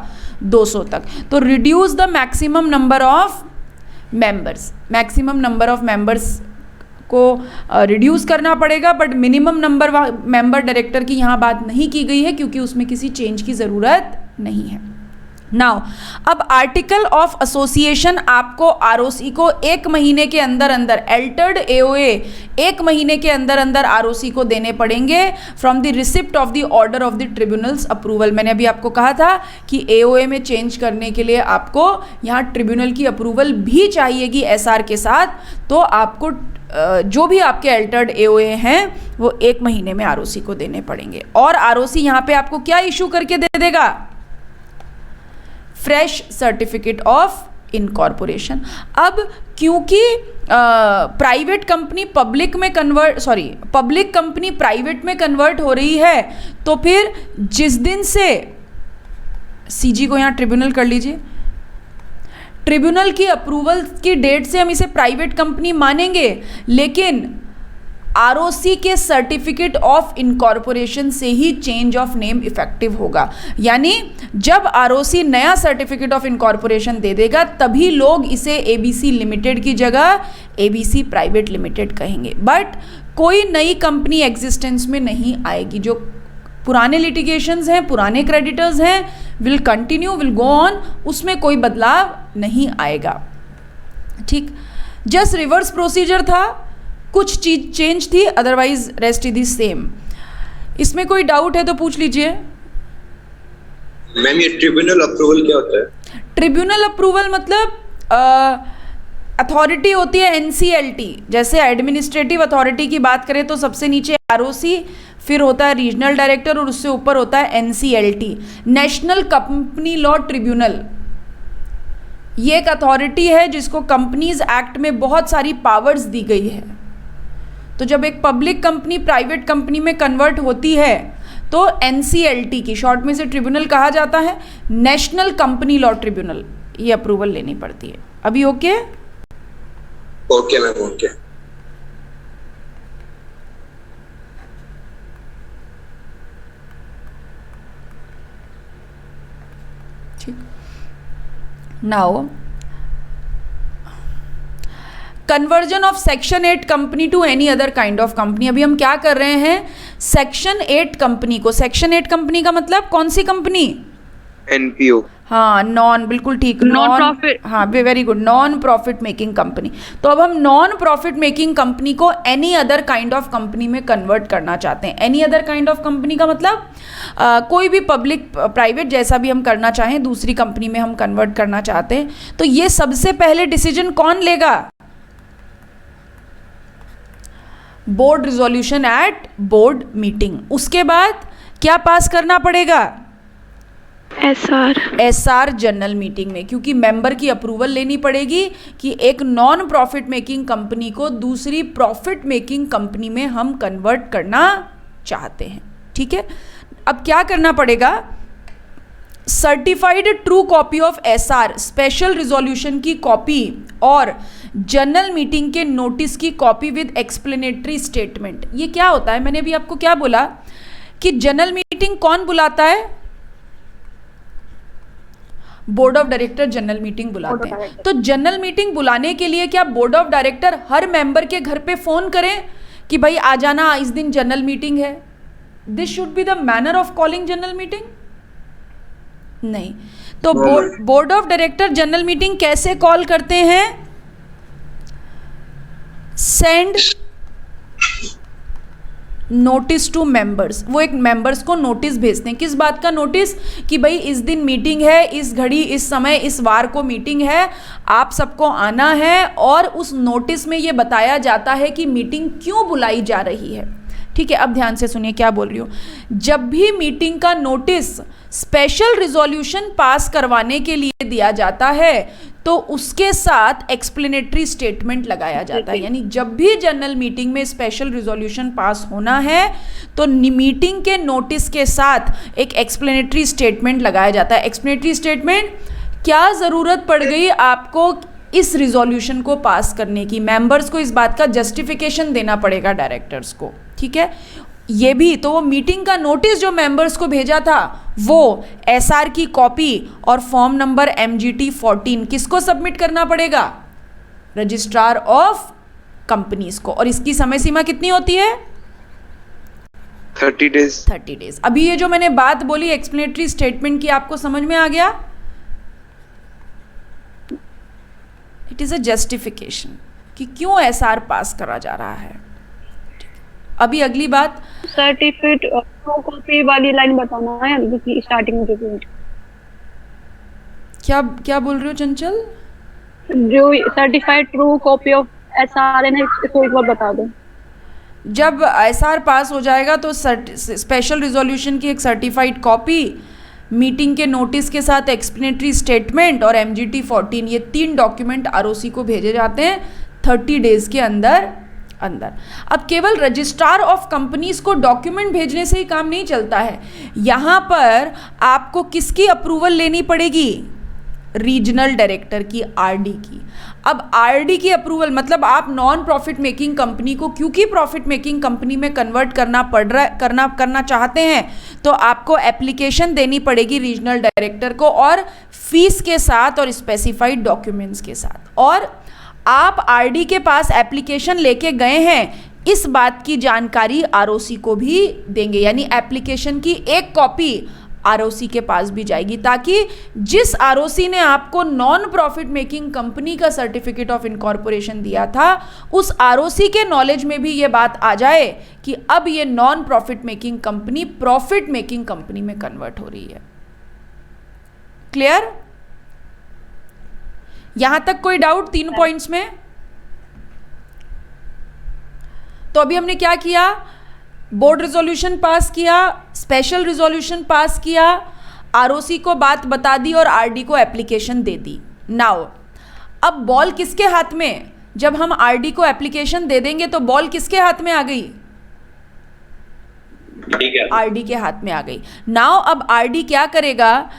Speaker 1: 200 तक। तो reduce the maximum number of members, maximum number of members को रिड्यूस करना पड़ेगा, बट मिनिमम मेंबर डायरेक्टर की यहाँ बात नहीं की गई है, क्योंकि उसमें किसी चेंज की ज़रूरत नहीं है। नाउ अब आर्टिकल ऑफ एसोसिएशन आपको आरओसी को 1 महीने के अंदर अंदर, एल्टर्ड एओए 1 महीने के अंदर अंदर आरओसी को देने पड़ेंगे from the receipt of the order of the tribunals approval. मैंने अभी आपको कहा था कि एओए में चेंज करने के लिए आपको यहाँ ट्रिब्यूनल की अप्रूवल भी चाहिएगी एसआर के साथ, तो आपको जो भी आपके अल्टर्ड एओए हैं वो 1 महीने में आरओसी को देने पड़ेंगे। और आरओसी यहाँ पे आपको क्या इशू करके दे देगा? Fresh certificate of incorporation. अब क्योंकि private company public company private में कन्वर्ट हो रही है, तो फिर जिस दिन से सीजी को यहाँ ट्रिब्यूनल कर लीजिए, ट्रिब्यूनल की अप्रूवल की डेट से हम इसे प्राइवेट कंपनी मानेंगे, लेकिन आरओसी के सर्टिफिकेट ऑफ इनकॉर्पोरेशन से ही चेंज ऑफ नेम इफेक्टिव होगा। यानी जब आरओसी नया सर्टिफिकेट ऑफ इनकॉर्पोरेशन दे देगा, तभी लोग इसे एबीसी लिमिटेड की जगह एबीसी प्राइवेट लिमिटेड कहेंगे। बट कोई नई कंपनी एग्जिस्टेंस में नहीं आएगी। जो पुराने लिटिगेशंस हैं, पुराने क्रेडिटर्स हैं, will continue, will go on, उसमें कोई बदलाव नहीं आएगा। ठीक, जस्ट रिवर्स प्रोसीजर था, कुछ चीज चेंज थी, otherwise rest is the same. इसमें कोई डाउट है तो पूछ लीजिए।
Speaker 2: मैम ये ट्रिब्यूनल अप्रूवल क्या होता है?
Speaker 1: ट्रिब्यूनल अप्रूवल मतलब अथॉरिटी होती है एनसीएलटी। जैसे एडमिनिस्ट्रेटिव अथॉरिटी की बात करें तो सबसे नीचे आरओसी, फिर होता है रीजनल डायरेक्टर, और उससे ऊपर होता है NCLT, national company law tribunal. ये एक अथॉरिटी है जिसको कंपनीज एक्ट में बहुत सारी पावर्स दी गई है। तो जब एक पब्लिक कंपनी प्राइवेट कंपनी में कन्वर्ट होती है तो एनसीएलटी की, शॉर्ट में से ट्रिब्यूनल कहा जाता है, नेशनल कंपनी लॉ ट्रिब्यूनल, ये अप्रूवल लेनी पड़ती है। अभी ओके?
Speaker 2: Okay ma'am, okay.
Speaker 1: ठीक, now conversion of section 8 company to any other kind of company. अभी हम क्या कर रहे हैं? सेक्शन 8 कंपनी को, सेक्शन 8 कंपनी का मतलब कौन सी कंपनी?
Speaker 5: एनपीओ।
Speaker 1: हाँ, नॉन, बिल्कुल ठीक,
Speaker 4: नॉन प्रॉफिट।
Speaker 1: हाँ, very good, non profit making company. तो अब हम नॉन प्रॉफिट मेकिंग कंपनी को any other kind of company में कन्वर्ट करना चाहते हैं। Any other kind of company का मतलब कोई भी पब्लिक प्राइवेट जैसा भी हम करना चाहें, दूसरी कंपनी में हम कन्वर्ट करना चाहते हैं। तो ये सबसे पहले डिसीजन कौन लेगा? Board resolution at board meeting. उसके बाद क्या पास करना पड़ेगा? एसआर जनरल मीटिंग में, क्योंकि मेंबर की अप्रूवल लेनी पड़ेगी कि एक नॉन प्रॉफिट मेकिंग कंपनी को दूसरी प्रॉफिट मेकिंग कंपनी में हम कन्वर्ट करना चाहते हैं। ठीक है, अब क्या करना पड़ेगा? Certified true copy of SR, special resolution की कॉपी और जनरल मीटिंग के नोटिस की कॉपी विद एक्सप्लेनेटरी स्टेटमेंट। ये क्या होता है? मैंने अभी आपको क्या बोला कि जनरल मीटिंग कौन बुलाता है? Board of director general meeting बुलाते हैं। तो जनरल मीटिंग बुलाने के लिए क्या board of director her member के घर पे फोन करें कि भाई आ जाना, इस दिन जनरल मीटिंग है? This should be the manner of calling general meeting? नहीं। तो board of director general meeting कैसे कॉल करते हैं? Send notice to members. वो एक मेंबर्स को नोटिस भेजते हैं। किस बात का नोटिस? कि भाई इस दिन मीटिंग है, इस घड़ी, इस समय, इस वार को मीटिंग है, आप सबको आना है। और उस नोटिस में ये बताया जाता है कि मीटिंग क्यों बुलाई जा रही है। ठीक है, अब ध्यान से सुनिए क्या बोल रही हूँ। जब भी मीटिंग का नोटिस स्पेशल रिजोल्यूशन पास करवाने के लिए दिया जाता है तो उसके साथ एक्सप्लेनेटरी स्टेटमेंट लगाया जाता है। यानी जब भी जनरल मीटिंग में स्पेशल रिजोल्यूशन पास होना है तो मीटिंग के नोटिस के साथ एक एक्सप्लेनेटरी स्टेटमेंट लगाया जाता है। एक्सप्लेनेटरी स्टेटमेंट, क्या ज़रूरत पड़ गई आपको इस रिजोल्यूशन को पास करने की? मेंबर्स को इस बात का जस्टिफिकेशन देना पड़ेगा डायरेक्टर्स को। ठीक है, ये भी तो वो मीटिंग का नोटिस जो मेंबर्स को भेजा था वो एसआर की कॉपी और फॉर्म नंबर MGT 14 किसको सबमिट करना पड़ेगा? रजिस्ट्रार ऑफ कंपनीज को। और इसकी समय सीमा कितनी होती है?
Speaker 5: 30 डेज।
Speaker 1: 30 डेज। अभी ये जो मैंने बात बोली एक्सप्लेनेटरी स्टेटमेंट की, आपको समझ में आ गया? इट इज अ जस्टिफिकेशन कि क्यों एसआर पास करा जा रहा है। अभी अगली बात,
Speaker 4: सर्टिफिकेट कॉपी वाली लाइन बताना है क्योंकि स्टार्टिंग में जो
Speaker 1: क्या बोल रहे हो चंचल?
Speaker 4: जो certified true copy of SR है इसको एक बार बता दो।
Speaker 1: जब एसआर पास हो जाएगा तो स्पेशल रिजोल्यूशन की एक सर्टिफाइड कॉपी, मीटिंग के नोटिस के साथ एक्सप्लेनेटरी स्टेटमेंट और MGT 14, ये 3 डॉक्यूमेंट ROC को भेजे जाते हैं 30 डेज के अंदर। अब केवल रजिस्ट्रार ऑफ कंपनीज को डॉक्यूमेंट भेजने से ही काम नहीं चलता है। यहाँ पर आपको किसकी अप्रूवल लेनी पड़ेगी? रीजनल डायरेक्टर की, RD की। अब RD की अप्रूवल मतलब आप नॉन प्रॉफिट मेकिंग कंपनी को क्योंकि प्रॉफिट मेकिंग कंपनी में कन्वर्ट करना चाहते हैं तो आपको एप्लीकेशन देनी पड़ेगी रीजनल डायरेक्टर को, और फीस के साथ और स्पेसिफाइड डॉक्यूमेंट्स के साथ। और आप RD के पास एप्लीकेशन लेके गए हैं, इस बात की जानकारी ROC को भी देंगे। यानी एप्लीकेशन की एक कॉपी ROC के पास भी जाएगी ताकि जिस ROC ने आपको नॉन प्रॉफिट मेकिंग कंपनी का सर्टिफिकेट ऑफ इनकॉर्पोरेशन दिया था उस ROC के नॉलेज में भी ये बात आ जाए कि अब ये non profit making company profit making company में कन्वर्ट हो रही है। क्लियर? यहां तक कोई डाउट 3 पॉइंट्स में? तो अभी हमने क्या किया? बोर्ड रिजोल्यूशन पास किया, स्पेशल रिजोल्यूशन पास किया, ROC को बात बता दी और RD को एप्लीकेशन दे दी। नाउ अब बॉल किसके हाथ में? जब हम RD को एप्लीकेशन दे देंगे तो बॉल किसके हाथ में आ गई? RD के हाथ में आ गई। नाउ अब RD क्या करेगा?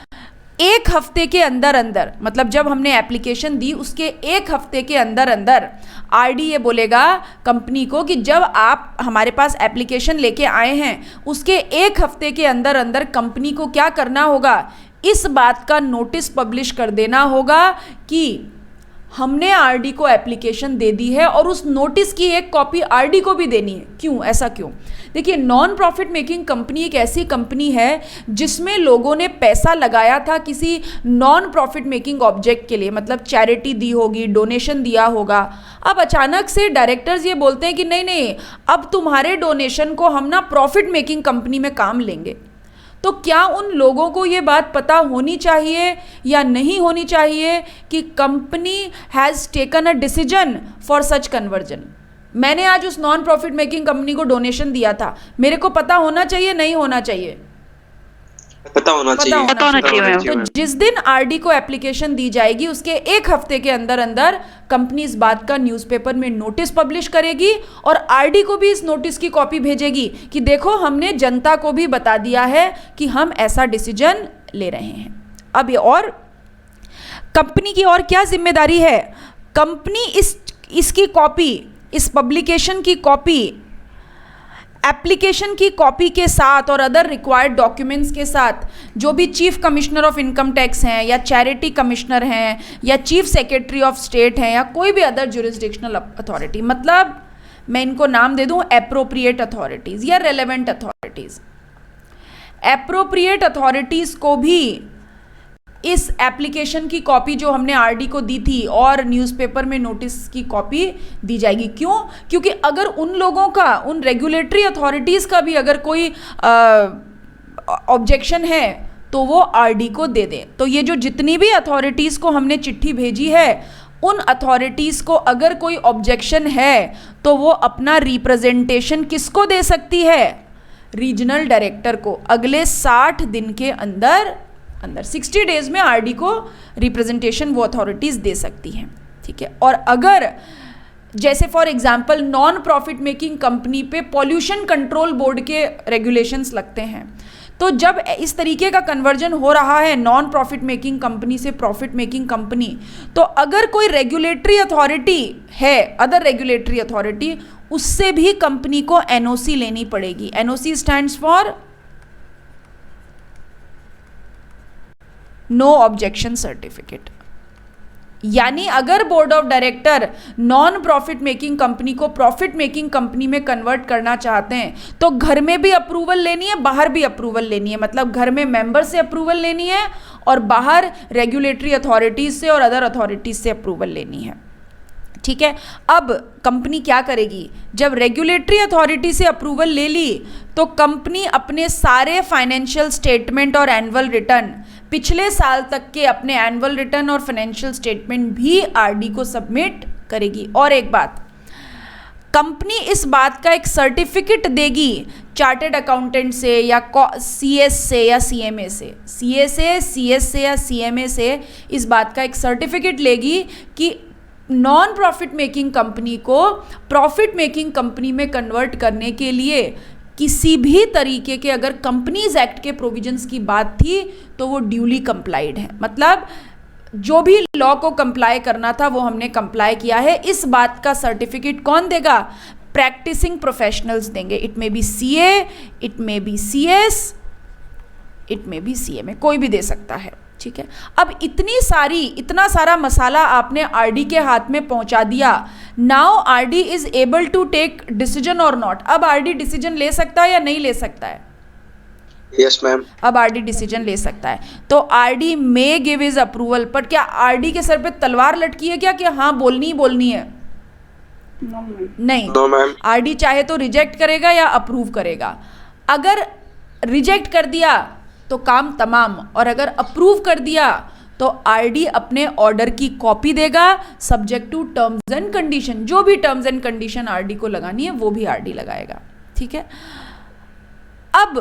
Speaker 1: 1 हफ्ते के अंदर मतलब जब हमने एप्लीकेशन दी उसके 1 हफ्ते के अंदर RD ये बोलेगा कंपनी को कि जब आप हमारे पास एप्लीकेशन लेके आए हैं उसके 1 हफ्ते के अंदर कंपनी को क्या करना होगा? इस बात का नोटिस पब्लिश कर देना होगा कि हमने आरडी को एप्लीकेशन दे दी है और उस नोटिस की एक कॉपी आरडी को भी देनी है। क्यों, ऐसा क्यों? देखिए, नॉन प्रॉफिट मेकिंग कंपनी एक ऐसी कंपनी है जिसमें लोगों ने पैसा लगाया था किसी नॉन प्रॉफिट मेकिंग ऑब्जेक्ट के लिए, मतलब चैरिटी दी होगी, डोनेशन दिया होगा। अब अचानक से डायरेक्टर्स ये बोलते हैं कि नहीं नहीं, अब तुम्हारे डोनेशन को हम ना प्रॉफिट मेकिंग कंपनी में काम लेंगे। तो क्या उन लोगों को ये बात पता होनी चाहिए या नहीं होनी चाहिए कि company has taken a decision for such conversion? मैंने आज उस नॉन प्रॉफिट मेकिंग कंपनी को डोनेशन दिया था, मेरे को पता होना चाहिए, नहीं होना चाहिए?
Speaker 5: पता होना चाहिए
Speaker 3: मैम।
Speaker 1: तो जिस दिन आरडी को एप्लीकेशन दी जाएगी उसके एक हफ्ते के अंदर अंदर कंपनी इस बात का न्यूज़पेपर में नोटिस पब्लिश करेगी और आरडी को भी इस नोटिस की कॉपी भेजेगी कि देखो, हमने जनता को भी बता दिया है कि हम ऐसा डिसीजन ले रहे हैं। अब ये और कंपनी की और क्या जिम्मेदारी है? कंपनी इसकी कॉपी, इस पब्लिकेशन की कॉपी एप्लीकेशन की कॉपी के साथ और अदर रिक्वायर्ड डॉक्यूमेंट्स के साथ जो भी chief commissioner of income tax हैं या चैरिटी कमिश्नर हैं या चीफ सेक्रेटरी ऑफ स्टेट हैं या कोई भी अदर जुरिस्डिक्शनल अथॉरिटी, मतलब मैं इनको नाम दे दूं एप्रोप्रिएट अथॉरिटीज़ या रेलेवेंट अथॉरिटीज़, एप्रोप्रिएट अथॉरिटीज़ को भी इस एप्लीकेशन की कॉपी जो हमने आरडी को दी थी और न्यूज़पेपर में नोटिस की कॉपी दी जाएगी। क्यों? क्योंकि अगर उन लोगों का, उन रेगुलेटरी अथॉरिटीज़ का भी अगर कोई ऑब्जेक्शन है तो वो आरडी को दे दें। तो ये जो जितनी भी अथॉरिटीज़ को हमने चिट्ठी भेजी है, उन अथॉरिटीज़ को अगर कोई ऑब्जेक्शन है तो वो अपना रिप्रेजेंटेशन किसको दे सकती है? रीजनल डायरेक्टर को। अगले 60 दिन के अंदर 60 डेज में आरडी को रिप्रेजेंटेशन वो अथॉरिटीज़ दे सकती हैं, ठीक है। और अगर जैसे for example non profit making company पे पॉल्यूशन कंट्रोल बोर्ड के रेगुलेशंस लगते हैं, तो जब इस तरीके का कन्वर्जन हो रहा है नॉन प्रॉफिट मेकिंग कंपनी से प्रॉफिट मेकिंग कंपनी, तो अगर कोई रेगुलेटरी अथॉरिटी है, अदर रेगुलेटरी अथॉरिटी, उससे भी कंपनी को एनओसी लेनी पड़ेगी। NOC stands for no objection certificate. यानी अगर board of director non profit making company को प्रॉफिट मेकिंग कंपनी में कन्वर्ट करना चाहते हैं तो घर में भी अप्रूवल लेनी है, बाहर भी अप्रूवल लेनी है। मतलब घर में मेंबर से अप्रूवल लेनी है और बाहर रेगुलेटरी अथॉरिटीज से और अदर अथॉरिटीज से अप्रूवल लेनी है, ठीक है। अब कंपनी क्या करेगी? जब रेगुलेटरी अथॉरिटी से अप्रूवल ले ली तो कंपनी अपने सारे फाइनेंशियल स्टेटमेंट और एनुअल रिटर्न, पिछले साल तक के अपने एनुअल रिटर्न और फाइनेंशियल स्टेटमेंट भी आरडी को सबमिट करेगी। और एक बात, कंपनी इस बात का एक सर्टिफिकेट देगी चार्टर्ड अकाउंटेंट से या सीएस से या सीएमए से, सीएस से या सीएमए से इस बात का एक सर्टिफिकेट लेगी कि नॉन प्रॉफिट मेकिंग कंपनी को प्रॉफिट मेकिंग कंपनी में कन्वर्ट करने के लिए किसी भी तरीके के अगर कंपनीज एक्ट के प्रोविजंस की बात थी तो वो ड्यूली कंप्लाइड है। मतलब जो भी लॉ को कंप्लाई करना था वो हमने कंप्लाई किया है। इस बात का सर्टिफिकेट कौन देगा? प्रैक्टिसिंग प्रोफेशनल्स देंगे। It may be CA, it may be CS, it may be CMA, कोई भी दे सकता है, ठीक है। अब इतना सारा मसाला आपने आरडी के हाथ में पहुंचा दिया। Now RD is able to take decision और नॉट। अब आरडी डिसीजन ले सकता है या नहीं ले सकता है?
Speaker 5: Yes ma'am.
Speaker 1: अब आरडी डिसीजन ले सकता है। तो RD may give is approval, but क्या आरडी के सर पे तलवार लटकी है क्या कि हाँ बोलनी ही बोलनी है? नहीं,
Speaker 5: नो मैम।
Speaker 1: आरडी चाहे तो रिजेक्ट करेगा या अप्रूव करेगा। अगर रिजेक्ट कर दिया तो काम तमाम, और अगर अप्रूव कर दिया तो आरडी अपने ऑर्डर की कॉपी देगा subject to terms and condition. जो भी टर्म्स एंड कंडीशन आरडी को लगानी है वो भी आरडी लगाएगा, ठीक है। अब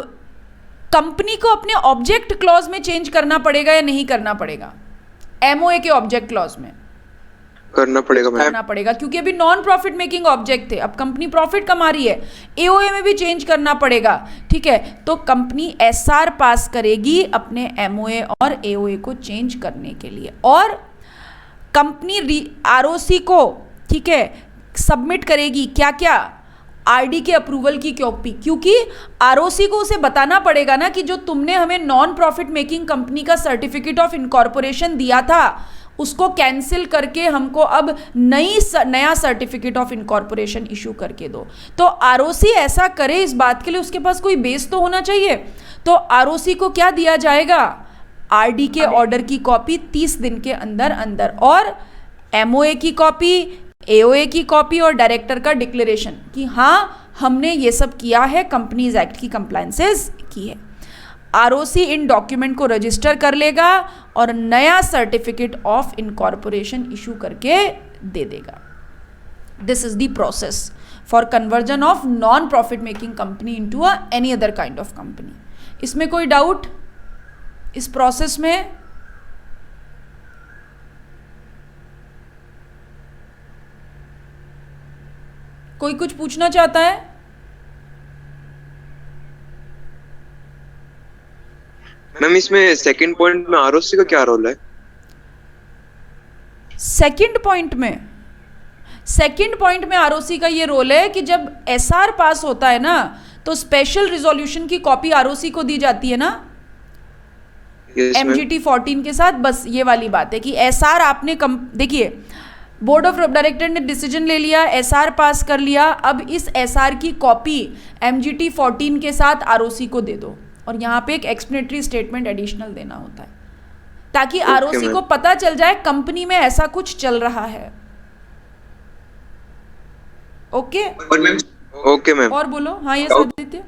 Speaker 1: कंपनी को अपने ऑब्जेक्ट क्लॉज में चेंज करना पड़ेगा या नहीं करना पड़ेगा? एमओए के ऑब्जेक्ट क्लॉज में
Speaker 5: करना पड़ेगा मैम।
Speaker 1: करना पड़ेगा, क्योंकि अभी नॉन प्रॉफिट मेकिंग ऑब्जेक्ट थे, अब कंपनी प्रॉफिट कमा रही है। एओए में भी चेंज करना पड़ेगा, ठीक है। तो कंपनी एसआर पास करेगी अपने एमओए और एओए को चेंज करने के लिए, और कंपनी आरओसी को, ठीक है, सबमिट करेगी क्या क्या? आरडी के अप्रूवल की कॉपी, क्योंकि आरओसी को उसे बताना पड़ेगा ना कि जो तुमने हमें नॉन प्रॉफिट मेकिंग कंपनी का सर्टिफिकेट ऑफ इनकॉर्पोरेशन दिया था उसको कैंसिल करके हमको अब नया सर्टिफिकेट ऑफ इनकॉर्पोरेशन इशू करके दो। तो आरओसी ऐसा करे इस बात के लिए उसके पास कोई बेस तो होना चाहिए। तो आरओसी को क्या दिया जाएगा, आरडी के ऑर्डर की कॉपी 30 दिन के अंदर अंदर, और एमओए की कॉपी, एओए की कॉपी और डायरेक्टर का डिक्लेरेशन कि हाँ हमने ये सब किया है, कंपनीज एक्ट की कंप्लायंसेस की है। आरओसी इन डॉक्यूमेंट को रजिस्टर कर लेगा और नया सर्टिफिकेट ऑफ इनकॉर्पोरेशन इशू करके दे देगा। This is the process for conversion of non profit making company into any other kind of company. इसमें कोई डाउट इस प्रोसेस में? कोई कुछ पूछना चाहता है?
Speaker 5: मैम इसमें सेकंड पॉइंट में आरओसी का क्या रोल है?
Speaker 1: सेकंड पॉइंट में आरओसी का ये रोल है कि जब एसआर पास होता है ना तो स्पेशल रिजोल्यूशन की कॉपी आरओसी को दी जाती है ना, एमजीटी 14 के साथ। बस ये वाली बात है कि एसआर आपने देखिए बोर्ड ऑफ डायरेक्टर ने डिसीजन ले लिया, एसआर पास कर लिया, अब इस एसआर की कॉपी एमजीटी 14 के साथ आरओसी को दे दो, और यहाँ पे एक एक्सप्लेनेटरी स्टेटमेंट एडिशनल देना होता है ताकि आरओसी को पता चल जाए कंपनी में ऐसा कुछ चल रहा है। Okay
Speaker 5: okay ma'am.
Speaker 1: और बोलो। हाँ ये आदित्य।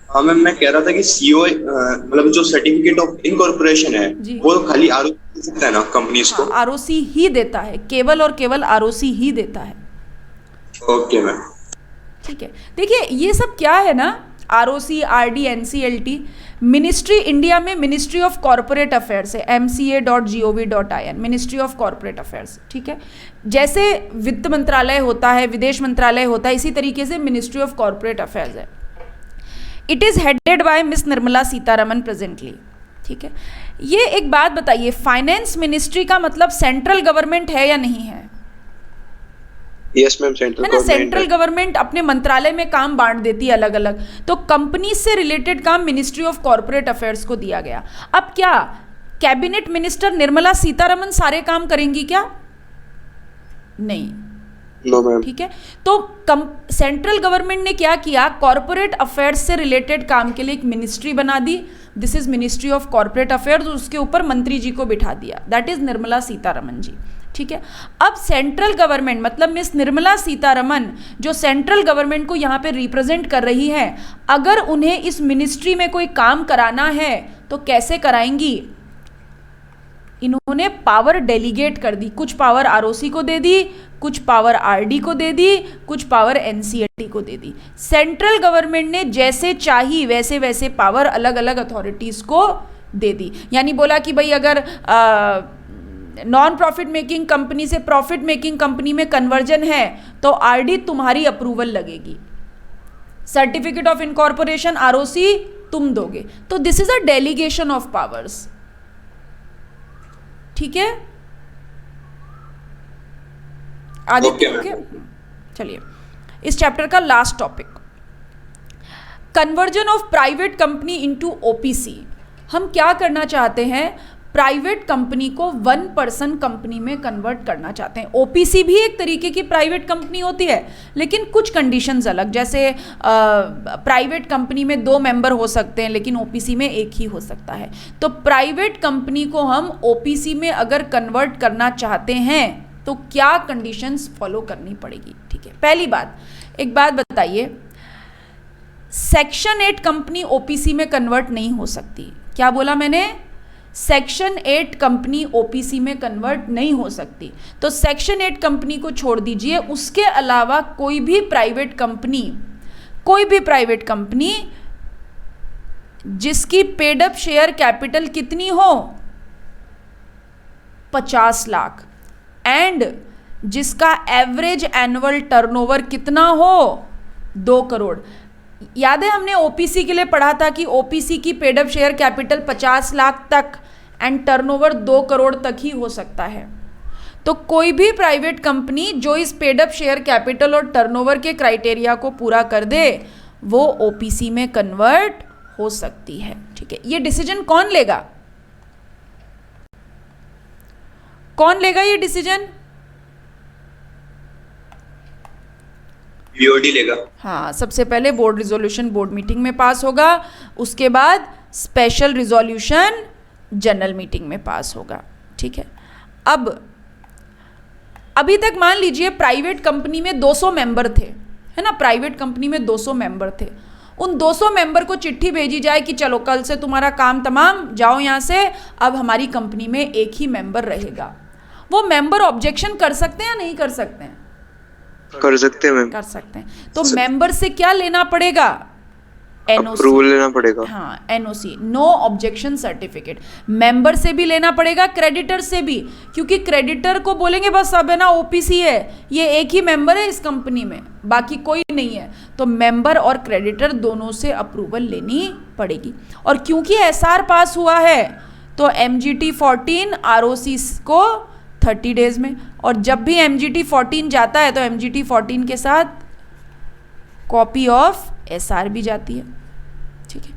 Speaker 2: हाँ मैम, मैं कह रहा था कि सीओ मतलब जो सर्टिफिकेट ऑफ इनकॉर्पोरेशन है वो खाली आरओसी दे सकता है ना कंपनीज को?
Speaker 1: आरओसी ही देता है, केवल और केवल आरओसी ही देता है।
Speaker 2: ओके मैम,
Speaker 1: ठीक है। देखिए ये सब क्या है ना, ROC, RD, NCLT, ministry India में मिनिस्ट्री ऑफ कॉर्पोरेट अफेयर्स है, mca.gov.in, ministry of corporate affairs. ठीक है, जैसे वित्त मंत्रालय होता है, विदेश मंत्रालय होता है, इसी तरीके से मिनिस्ट्री ऑफ कॉर्पोरेट अफेयर्स है। It is headed by miss Nirmala Sitharaman presently. ठीक है, ये एक बात बताइए, फाइनेंस मिनिस्ट्री का मतलब सेंट्रल गवर्नमेंट है या नहीं है?
Speaker 5: यस मैम, सेंट्रल
Speaker 1: है ना। सेंट्रल गवर्नमेंट अपने मंत्रालय में काम बांट देती है अलग अलग, तो कंपनी से रिलेटेड काम मिनिस्ट्री ऑफ कॉर्पोरेट अफेयर्स को दिया गया। अब क्या कैबिनेट मिनिस्टर निर्मला सीतारमन सारे काम करेंगी क्या? नहीं।
Speaker 5: No ma'am.
Speaker 1: ठीक है, तो सेंट्रल गवर्नमेंट ने क्या किया, कॉर्पोरेट अफेयर्स से रिलेटेड काम के लिए एक मिनिस्ट्री बना दी, this is ministry of corporate affairs, उसके ऊपर मंत्री जी को बिठा दिया, दैट इज निर्मला सीतारमन जी। ठीक है, अब सेंट्रल गवर्नमेंट मतलब मिस निर्मला सीतारमन जो सेंट्रल गवर्नमेंट को यहाँ पे रिप्रेजेंट कर रही है, अगर उन्हें इस मिनिस्ट्री में कोई काम कराना है तो कैसे कराएंगी? इन्होंने पावर डेलीगेट कर दी, कुछ पावर आरओसी को दे दी, कुछ पावर आरडी को दे दी, कुछ पावर एनसीएलटी को दे दी। सेंट्रल गवर्नमेंट ने जैसे चाही वैसे वैसे पावर अलग अलग अथॉरिटीज को दे दी। यानी बोला कि भाई अगर नॉन प्रॉफिट मेकिंग कंपनी से प्रॉफिट मेकिंग कंपनी में कन्वर्जन है तो आरडी तुम्हारी अप्रूवल लगेगी, सर्टिफिकेट ऑफ इनकॉर्पोरेशन आरओसी तुम दोगे। तो this is a delegation of powers. ठीक है आदित्य? ओके, चलिए इस चैप्टर का last topic, conversion of private company into OPC. हम क्या करना चाहते हैं, प्राइवेट कंपनी को 1 पर्सन कंपनी में कन्वर्ट करना चाहते हैं। ओपीसी भी एक तरीके की प्राइवेट कंपनी होती है, लेकिन कुछ कंडीशंस अलग, जैसे प्राइवेट कंपनी में 2 मेंबर हो सकते हैं लेकिन ओपीसी में 1 ही हो सकता है। तो प्राइवेट कंपनी को हम ओपीसी में अगर कन्वर्ट करना चाहते हैं तो क्या कंडीशंस फॉलो करनी पड़ेगी? ठीक है, पहली बात, एक बात बताइए, सेक्शन 8 कंपनी ओपीसी में कन्वर्ट नहीं हो सकती। क्या बोला मैंने? सेक्शन 8 कंपनी ओपीसी में कन्वर्ट नहीं हो सकती। तो सेक्शन 8 कंपनी को छोड़ दीजिए, उसके अलावा कोई भी प्राइवेट कंपनी जिसकी पेड अप शेयर कैपिटल कितनी हो 50 लाख एंड जिसका एवरेज एनुअल टर्नओवर कितना हो 2 करोड़। याद है हमने ओपीसी के लिए पढ़ा था कि ओपीसी की paid up share capital 50 lakh तक एंड टर्नओवर 2 करोड़ तक ही हो सकता है। तो कोई भी प्राइवेट कंपनी जो इस पेड अप शेयर कैपिटल और टर्नओवर के क्राइटेरिया को पूरा कर दे वो ओपीसी में कन्वर्ट हो सकती है। ठीक है, ये डिसीजन कौन लेगा? कौन लेगा ये डिसीजन?
Speaker 2: बीओडी लेगा।
Speaker 1: हाँ, सबसे पहले बोर्ड रिजोल्यूशन बोर्ड मीटिंग में पास होगा, उसके बाद स्पेशल रिजोल्यूशन जनरल मीटिंग में पास होगा। ठीक है, अब अभी तक मान लीजिए प्राइवेट कंपनी में 200 मेंबर थे, है ना, प्राइवेट कंपनी में 200 मेंबर थे। उन 200 मेंबर को चिट्ठी भेजी जाए कि चलो कल से तुम्हारा काम तमाम, जाओ यहाँ से, अब हमारी कंपनी में एक ही मेंबर रहेगा। वो मेंबर ऑब्जेक्शन कर सकते हैं या नहीं कर सकते हैं?
Speaker 5: कर सकते हैं मैम।
Speaker 1: कर सकते हैं। तो मेंबर से क्या लेना पड़ेगा? एनओसी।
Speaker 5: अप्रूवल लेना पड़ेगा।
Speaker 1: हाँ, NOC, no objection certificate. Member से भी लेना पड़ेगा, क्रेडिटर से भी, क्योंकि क्रेडिटर को बोलेंगे बस अब है ना ओपीसी है, ये एक ही मेंबर है इस कंपनी में, बाकी कोई नहीं है। तो मेंबर और क्रेडिटर दोनों से अप्रूवल लेनी पड़ेगी। और क्योंकि एसआर पास हुआ है तो एमजीटी 14 आरओसी को 30 डेज में, और जब भी एमजीटी 14 जाता है तो एमजीटी 14 के साथ कॉपी ऑफ एसआर भी जाती है। ठीक है,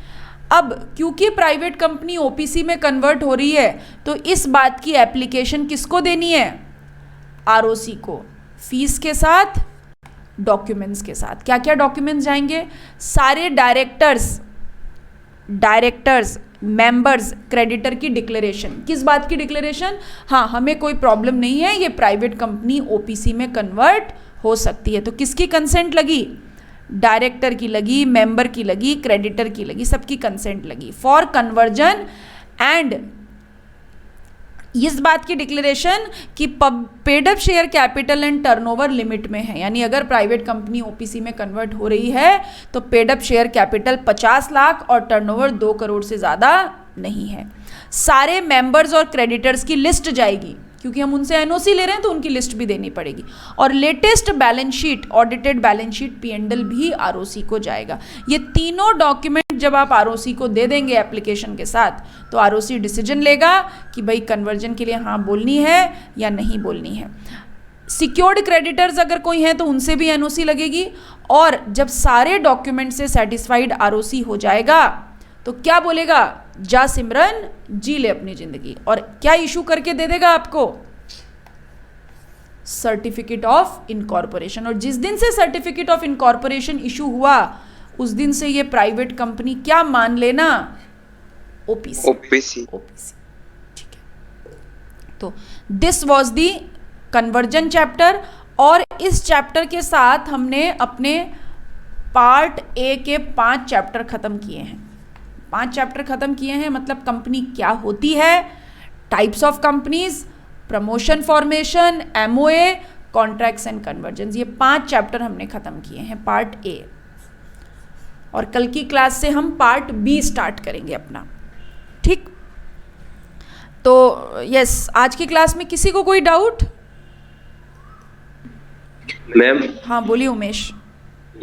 Speaker 1: अब क्योंकि प्राइवेट कंपनी ओपीसी में कन्वर्ट हो रही है तो इस बात की एप्लीकेशन किसको देनी है? आरओसी को, फीस के साथ, डॉक्यूमेंट्स के साथ। क्या क्या डॉक्यूमेंट्स जाएंगे? सारे डायरेक्टर्स, मेंबर्स, क्रेडिटर की डिक्लेरेशन। किस बात की डिक्लेरेशन? हाँ, हमें कोई प्रॉब्लम नहीं है, ये प्राइवेट कंपनी ओपीसी में कन्वर्ट हो सकती है। तो किसकी कंसेंट लगी? डायरेक्टर की लगी, मेंबर की लगी, क्रेडिटर की लगी, सबकी कंसेंट लगी फॉर कन्वर्जन। एंड इस बात की डिक्लेरेशन कि paid up share capital and turnover limit में है, यानी अगर प्राइवेट कंपनी ओपीसी में कन्वर्ट हो रही है तो paid up share capital 50 lakh और टर्नओवर 2 करोड़ से ज़्यादा नहीं है। सारे मेंबर्स और क्रेडिटर्स की लिस्ट जाएगी, क्योंकि हम उनसे एनओसी ले रहे हैं तो उनकी लिस्ट भी देनी पड़ेगी। और latest balance sheet, audited balance sheet, पीएनडल भी आरओसी को जाएगा। ये तीनों डॉक्यूमेंट जब आप आरओसी को दे देंगे एप्लीकेशन के साथ तो आरओसी डिसीजन लेगा कि भाई कन्वर्जन के लिए हाँ बोलनी है या नहीं बोलनी है। सिक्योर्ड क्रेडिटर्स अगर कोई हैं तो उनसे भी एनओसी लगेगी। और जब सारे डॉक्यूमेंट से सेटिस्फाइड आरओसी हो जाएगा तो क्या बोलेगा? जा सिमरन जी ले अपनी जिंदगी। और क्या इशू करके दे देगा आपको? Certificate of incorporation. और जिस दिन से सर्टिफिकेट ऑफ इनकॉर्पोरेशन इशू हुआ उस दिन से ये प्राइवेट कंपनी क्या मान लेना? ओपीसी।
Speaker 5: ओपीसी।
Speaker 1: ठीक है, तो this was the conversion chapter. और इस चैप्टर के साथ हमने अपने पार्ट ए के 5 चैप्टर खत्म किए हैं। 5 चैप्टर खत्म किए हैं, मतलब कंपनी क्या होती है, types of companies, promotion formation, MOA, contracts and conversion, ये 5 चैप्टर हमने खत्म किए हैं पार्ट ए। और कल की क्लास से हम पार्ट बी स्टार्ट करेंगे अपना। ठीक, तो यस, आज की क्लास में किसी को कोई डाउट?
Speaker 3: मैम।
Speaker 1: हाँ बोलिए उमेश।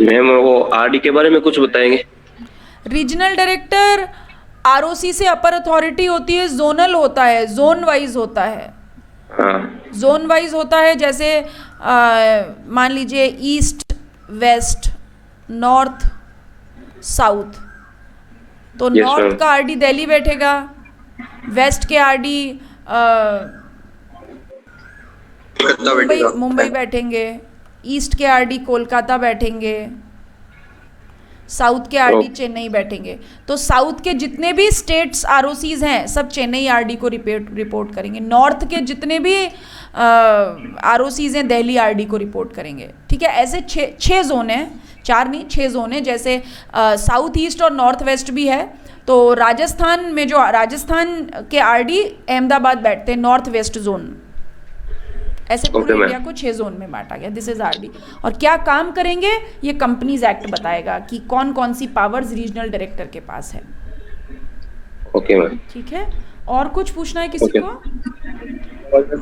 Speaker 3: मैम वो आरडी के बारे में कुछ बताएंगे?
Speaker 1: रीजनल डायरेक्टर आरओसी से अपर अथॉरिटी होती है, जोनल होता है, जोन वाइज होता है।
Speaker 3: हाँ।
Speaker 1: जोन वाइज होता है, जैसे मान लीजिए ईस्ट, वेस्ट, नॉर्थ, साउथ। तो
Speaker 3: Yes,
Speaker 1: नॉर्थ
Speaker 3: ma'am.
Speaker 1: का आरडी दिल्ली बैठेगा, वेस्ट के आरडी मुंबई बैठेंगे, ईस्ट के आरडी कोलकाता बैठेंगे, साउथ के आरडी चेन्नई बैठेंगे। तो साउथ के जितने भी स्टेट्स आरओसीज हैं सब चेन्नई आरडी को रिपोर्ट करेंगे। नॉर्थ के जितने भी आरओसीज हैं दिल्ली आरडी को रिपोर्ट करेंगे। ठीक है, ऐसे 6 जोन हैं, 4 नहीं 6 जोन है। जैसे साउथ ईस्ट और नॉर्थ वेस्ट भी है। तो राजस्थान में जो राजस्थान के आरडी अहमदाबाद बैठते हैं, नॉर्थ वेस्ट जोन। ऐसे पूरे इंडिया को 6 जोन में बांटा गया। This is RD. और क्या काम करेंगे ये कंपनीज एक्ट बताएगा कि कौन कौन सी पावर्स रीजनल डायरेक्टर के पास है।
Speaker 3: Okay ma'am.
Speaker 1: ठीक है, और कुछ पूछना है किसी को?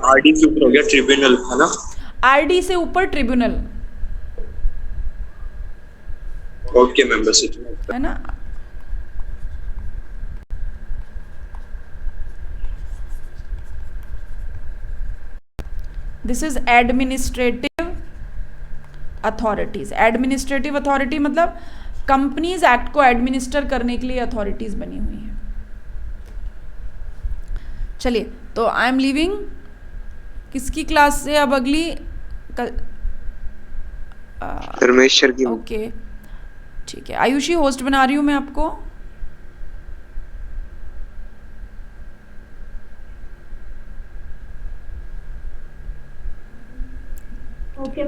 Speaker 2: आरडी से ऊपर हो गया ट्रिब्यूनल, है ना?
Speaker 1: आरडी से ऊपर ट्रिब्यूनल,
Speaker 2: ओके मैम, बस इतना
Speaker 1: है ना। This is administrative authorities. Administrative authority मतलब कंपनीज एक्ट को एडमिनिस्टर करने के लिए अथॉरिटीज बनी हुई हैं। चलिए, तो आई एम लीविंग किसकी क्लास से अब अगली कल?
Speaker 5: रमेश सर की।
Speaker 1: ओके ठीक है, आयुषी होस्ट बना रही हूँ मैं आपको।
Speaker 8: ओके